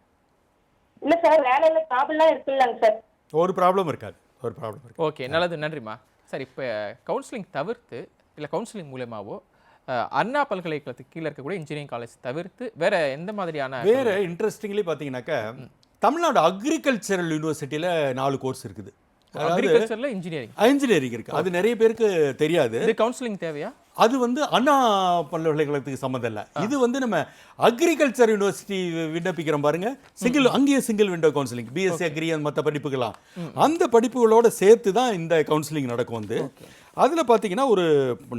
இல்லை சார், வேலையில் ப்ராப்ளம்லாம் இருக்குல்லங்க சார்? ஒரு ப்ராப்ளம் இருக்காது, ஒரு ப்ராப்ளம் இருக்கு. ஓகே, நல்லது, நன்றிம்மா. சார், இப்போ கவுன்சிலிங் தவிர்த்து இல்லை கவுன்சிலிங் மூலமாவோ அண்ணா பல்கலைக்கழகத்துக்கு கீழே இருக்கக்கூடிய இன்ஜினியரிங் காலேஜ் தவிர்த்து வேற எந்த மாதிரியான வேற இன்ட்ரெஸ்டிங்லி பார்த்தீங்கன்னாக்கா தமிழ்நாடு அக்ரிகல்ச்சரல் யூனிவர்சிட்டியில் 4 கோர்ஸ் இருக்குது. அக்ரிகல்ச்சர்ல இன்ஜினியரிங் இருக்கு. அது நிறைய பேருக்கு தெரியாது. இது கவுன்சிலிங் தேவையா? அது வந்து அண்ணா பல்கலைக்கழகத்துக்கு சம்மந்தம் இல்லை. இது வந்து நம்ம அக்ரிகல்ச்சர் யூனிவர்சிட்டி விண்ணப்பிக்கிறோம் பாருங்க, அங்கேயே single window counselling, BSc agri மற்ற படிப்புகளாம், அந்த படிப்புகளோட சேர்த்து தான் இந்த கவுன்சிலிங் நடக்கும். வந்து அதில் பார்த்தீங்கன்னா ஒரு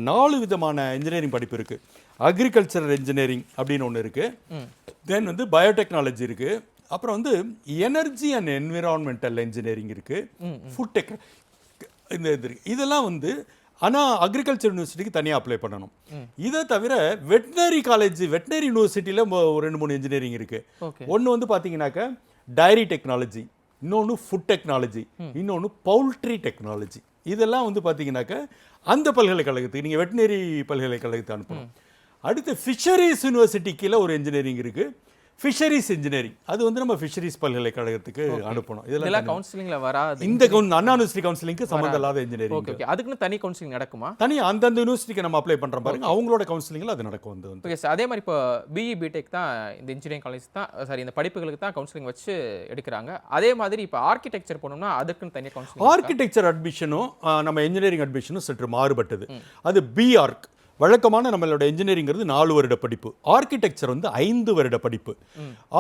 4 விதமான இன்ஜினியரிங் படிப்பு இருக்கு. அக்ரிகல்ச்சரல் இன்ஜினியரிங் அப்படின்னு ஒன்று இருக்கு. தென் வந்து பயோடெக்னாலஜி இருக்கு. அப்புறம் வந்து எனர்ஜி அண்ட் என்விரான்மெண்டல் இன்ஜினியரிங் இருக்கு. ஃபுட் டெக் இந்த இது இருக்கு. இதெல்லாம் வந்து ஆனால் அக்ரிகல்ச்சர் யூனிவர்சிட்டிக்கு தனியாக அப்ளை பண்ணணும். இதை தவிர வெட்டினரி காலேஜ், வெட்டினரி யூனிவர்சிட்டியில் 2-3 இன்ஜினியரிங் இருக்குது. ஒன்று வந்து பார்த்தீங்கன்னாக்கா டைரி டெக்னாலஜி, இன்னொன்று ஃபுட் டெக்னாலஜி, இன்னொன்று பவுல்ட்ரி டெக்னாலஜி. இதெல்லாம் வந்து பார்த்தீங்கன்னாக்கா அந்த பல்கலைக்கழகத்துக்கு நீங்கள் வெட்டினரி பல்கலைக்கழகத்தை அனுப்பணும். அடுத்து ஃபிஷரிஸ் யூனிவர்சிட்டி கீழே ஒரு இன்ஜினியரிங் இருக்குது, ஃபிஷரிஸ் இன்ஜினியரிங். அது வந்து நம்ம ஃபிஷரிஸ் பல்கலைக்கழகத்துக்கு அனுப்பணும். இதெல்லாம் கவுன்சிலிங்ல வராது. இந்த அண்ணா யூனிவர்சிட்டி கவுன்சிலிங்க்கு சம்பந்தம் இல்லாத இன்ஜினியரிங். ஓகே, அதுக்குன்னு தனி கவுன்சிலிங் நடக்குமா? தனி அந்தந்த யூனிவர்சிட்டிக்கு நம்ம அப்ளை பண்ணுறோம் பாருங்க, அவங்களோட கவுன்சிலிங்கில் அது நடக்கும். வந்து ஓகே சார், அதே மாதிரி இப்போ பிஇ பிடெக் தான் இந்த இன்ஜினியரிங் காலேஜ் தான், சாரி இந்த படிப்புகளுக்கு தான் கவுன்சிலிங் வச்சு எடுக்கிறாங்க. அதே மாதிரி இப்போ ஆர்கிடெக்சர் போனோம்னா அதுக்குன்னு தனி கவுன்சிலிங். ஆர்கிடெக்சர் அட்மிஷனும் நம்ம இன்ஜினியரிங் அட்மிஷனும் சற்று மாறுபட்டது. அது பிஆர்க். வழக்கமான நம்மளோட இன்ஜினியரிங்கிறது 4 வருட படிப்பு. ஆர்கிடெக்சர் வந்து 5 வருட படிப்பு.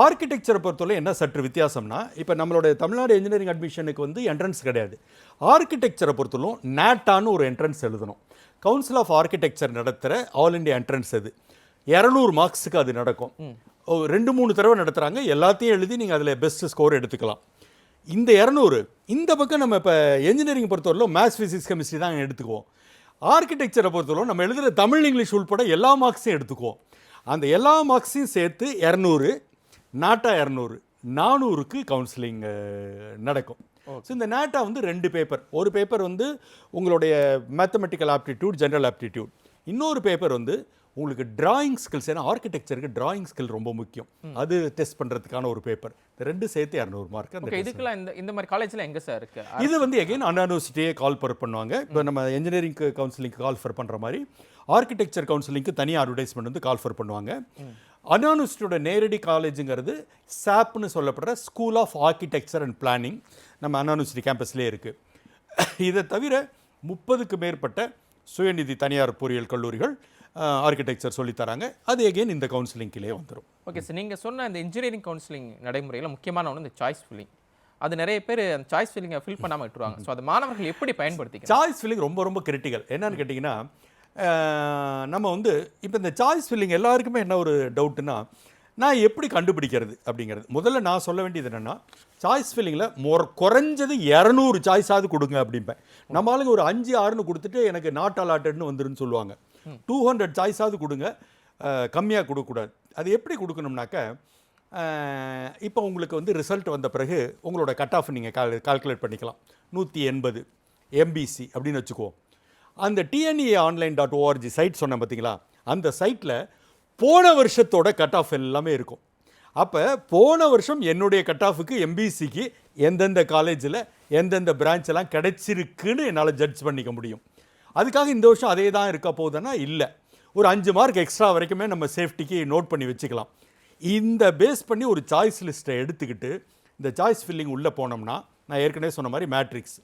ஆர்கிடெக்சரை பொறுத்தவரை என்ன சற்று வித்தியாசம்னா, இப்போ நம்மளோட தமிழ்நாடு இன்ஜினியரிங் அட்மிஷனுக்கு வந்து என்ட்ரன்ஸ் கிடையாது. ஆர்கிடெக்சரை பொறுத்தவரைக்கும் நேட்டான்னு ஒரு என்ட்ரன்ஸ் எழுதணும். கவுன்சில் ஆஃப் ஆர்கிடெக்சர் நடத்துகிற ஆல் இண்டியா என்ட்ரன்ஸ் அது 200 மார்க்ஸுக்கு அது நடக்கும். 2-3 தடவை நடத்துகிறாங்க. எல்லாத்தையும் எழுதி நீங்கள் அதில் பெஸ்ட் ஸ்கோர் எடுத்துக்கலாம். இந்த 200 இந்த பக்கம் நம்ம இப்போ இன்ஜினியரிங் பொறுத்தவரையிலும் மேத்ஸ், ஃபிசிக்ஸ், கெமிஸ்ட்ரி தான் எடுத்துக்குவோம். ஆர்கிடெக்சரை பொறுத்தவரை நம்ம எழுதுகிற தமிழ் இங்கிலீஷ் உள்பட எல்லா மார்க்ஸையும் எடுத்துக்குவோம். அந்த எல்லா மார்க்ஸையும் சேர்த்து 200, நாட்டா 200, 400க்கு கவுன்சிலிங் நடக்கும். ஸோ இந்த நாட்டா வந்து 2 பேப்பர். ஒரு பேப்பர் வந்து உங்களுடைய மேத்தமெட்டிக்கல் ஆப்டிடியூட், ஜென்ரல் ஆப்டிடியூட். இன்னொரு பேப்பர் வந்து உங்களுக்கு டிராயிங் ஸ்கில்ஸ். ஏன்னா ஆர்கிடெக்சருக்கு டிராயிங் ஸ்கில் ரொம்ப முக்கியம். அது டெஸ்ட் பண்ணுறதுக்கான ஒரு பேப்பர். இந்த 2 சேர்த்து 200 மார்க். ஓகே, இதுக்கெல்லாம் இந்த மாதிரி காலேஜில் எங்கே சார் இருக்கு? இது வந்து எகைன் அண்ணா யூனிவர்சிட்டியே கால் பண்ணுவாங்க. இப்போ நம்ம இன்ஜினியரிங் கவுன்சிலிங்க்கு கால் பண்ணுற மாதிரி ஆர்கிடெக்சர் கவுன்சிலிங்க்கு தனியாக அட்வர்டைஸ்மெண்ட் வந்து கால் பண்ணுவாங்க. அண்ணா யூனிவர்சிட்டியோட நேரடி காலேஜுங்கிறது சாப்னு சொல்லப்படுற School of Architecture and Planning நம்ம அண்ணா யூனிவர்சிட்டி கேம்பஸ்லேயே இருக்குது. இதை தவிர 30க்கு மேற்பட்ட சுயநிதி தனியார் பொறியியல் கல்லூரிகள் ஆர்கிடெக்சர் சொல்லித்தராங்க. அது எகெயின் இந்த கவுன்சிலிங்கிலே வந்துடும். ஓகே சார், நீங்கள் சொன்ன இந்த இன்ஜினியரிங் கவுன்சிலிங் நடைமுறையில் முக்கியமான ஒன்று இந்த சாய்ஸ் ஃபில்லிங். அது நிறைய பேர் அந்த சாய்ஸ் ஃபில்லிங்கை ஃபில் பண்ணாமல் விட்டுருவாங்க. ஸோ அது மாணவர்கள் எப்படி பயன்படுத்திக்க? சாய்ஸ் ஃபில்லிங் ரொம்ப ரொம்ப கிரிட்டிக்கல். என்னன்னு கேட்டிங்கன்னா, நம்ம வந்து இப்போ இந்த சாய்ஸ் ஃபில்லிங் எல்லாருக்குமே என்ன ஒரு டவுட்டுன்னா, நான் எப்படி கண்டுபிடிக்கிறது அப்படிங்கிறது. முதல்ல நான் சொல்ல வேண்டியது என்னென்னா, சாய்ஸ் ஃபில்லிங்கில் குறைஞ்சது 200 சாய்ஸாவது கொடுங்க அப்படிம்பேன். நம்ம ஆளுங்க ஒரு 5, 6ன்னு கொடுத்துட்டு எனக்கு நாட் அலாட்டட்னு வந்துருன்னு சொல்லுவாங்க. 200 சாய்ஸாவது கொடுங்க, கம்மியாக கொடுக்கக்கூடாது. அது எப்படி கொடுக்கணும்னாக்க, இப்போ உங்களுக்கு வந்து ரிசல்ட் வந்த பிறகு உங்களோட கட் ஆஃப் நீங்கள் கால்குலேட் பண்ணிக்கலாம். 180 எம்பிசி அப்படின்னு வச்சுக்குவோம். அந்த tneonline.org சைட் சொன்னேன் பார்த்தீங்களா, அந்த சைட்டில் போன வருஷத்தோட கட் ஆஃப் எல்லாமே இருக்கும். அப்போ போன வருஷம் என்னுடைய கட் ஆஃபுக்கு எம்பிசிக்கு எந்தெந்த காலேஜில் எந்தெந்த பிரான்ச்செல்லாம் கிடைச்சிருக்குன்னு என்னால் ஜட்ஜ் பண்ணிக்க முடியும். அதுக்காக இந்த வருஷம் அதே தான் இருக்க போகுதுன்னா இல்லை, ஒரு 5 மார்க் எக்ஸ்ட்ரா வரைக்குமே நம்ம சேஃப்டிக்கு நோட் பண்ணி வச்சுக்கலாம். இந்த பேஸ் பண்ணி ஒரு சாய்ஸ் லிஸ்ட்டை எடுத்துக்கிட்டு இந்த சாய்ஸ் ஃபில்லிங் உள்ளே போனோம்னா, நான் ஏற்கனவே சொன்ன மாதிரி மேட்ரிக்ஸ்,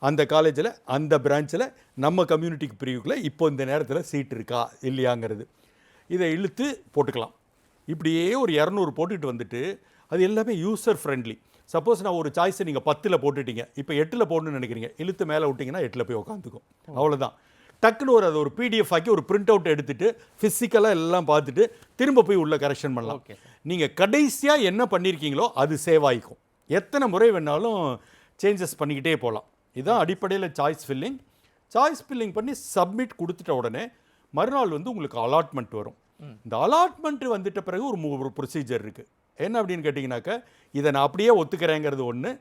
அந்த காலேஜில் அந்த பிரான்ச்சில் நம்ம கம்யூனிட்டிக்கு பிரிவுக்குள்ளே இப்போ இந்த நேரத்தில் சீட் இருக்கா இல்லையாங்கிறது இதை இழுத்து போட்டுக்கலாம். இப்படியே ஒரு 200 போட்டுக்கிட்டு வந்துட்டு அது எல்லாமே யூசர் ஃப்ரெண்ட்லி. சப்போஸ் நான் ஒரு சாய்ஸை நீங்கள் 10ல் போட்டுட்டீங்க, இப்போ 8ல் போடணும்னு நினைக்கிறீங்க, இழுத்து மேலே விட்டிங்கன்னா 8ல் போய் உட்காந்துக்கும். அவ்வளோதான். டக்குன்னு அது ஒரு பிடிஎஃப் ஆக்கி ஒரு பிரிண்ட் அவுட் எடுத்துகிட்டு ஃபிசிக்கலாக எல்லாம் பார்த்துட்டு திரும்ப போய் உள்ளே கரெக்ஷன் பண்ணலாம். நீங்கள் கடைசியாக என்ன பண்ணியிருக்கீங்களோ அது சேவ் ஆகிக்கும். எத்தனை முறை வேணாலும் சேஞ்சஸ் பண்ணிக்கிட்டே போகலாம். இதுதான் அடிப்படையில் சாய்ஸ் ஃபில்லிங். சாய்ஸ் ஃபில்லிங் பண்ணி சப்மிட் கொடுத்துட்ட உடனே மறுநாள் வந்து உங்களுக்கு அலாட்மெண்ட் வரும். இந்த அலாட்மெண்ட் வந்துட்ட பிறகு ஒரு ப்ரொசீஜர் இருக்குது. என்ன அப்படின்னு கேட்டிங்கனாக்கா, இதை நான் அப்படியே ஒத்துக்கிறேங்கிறது ஒன்று,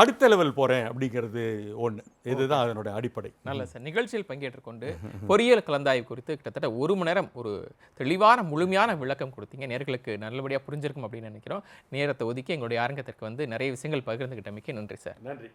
அடுத்த லெவல் போகிறேன் அப்படிங்கிறது ஒன்று. இதுதான் அதனுடைய அடிப்படை. நல்ல சார், நிகழ்ச்சியில் பங்கேற்றுக்கொண்டு பொறியியல் கலந்தாய்வு குறித்து கிட்டத்தட்ட 1 மணி நேரம் ஒரு தெளிவான முழுமையான விளக்கம் கொடுத்தீங்க. நேர்களுக்கு நல்லபடியாக புரிஞ்சிருக்கும் அப்படின்னு நினைக்கிறோம். நேரத்தை ஒதுக்கி எங்களுடைய அரங்கத்திற்கு வந்து நிறைய விஷயங்கள் பகிர்ந்துக்கிட்டமைக்கு நன்றி சார். நன்றி.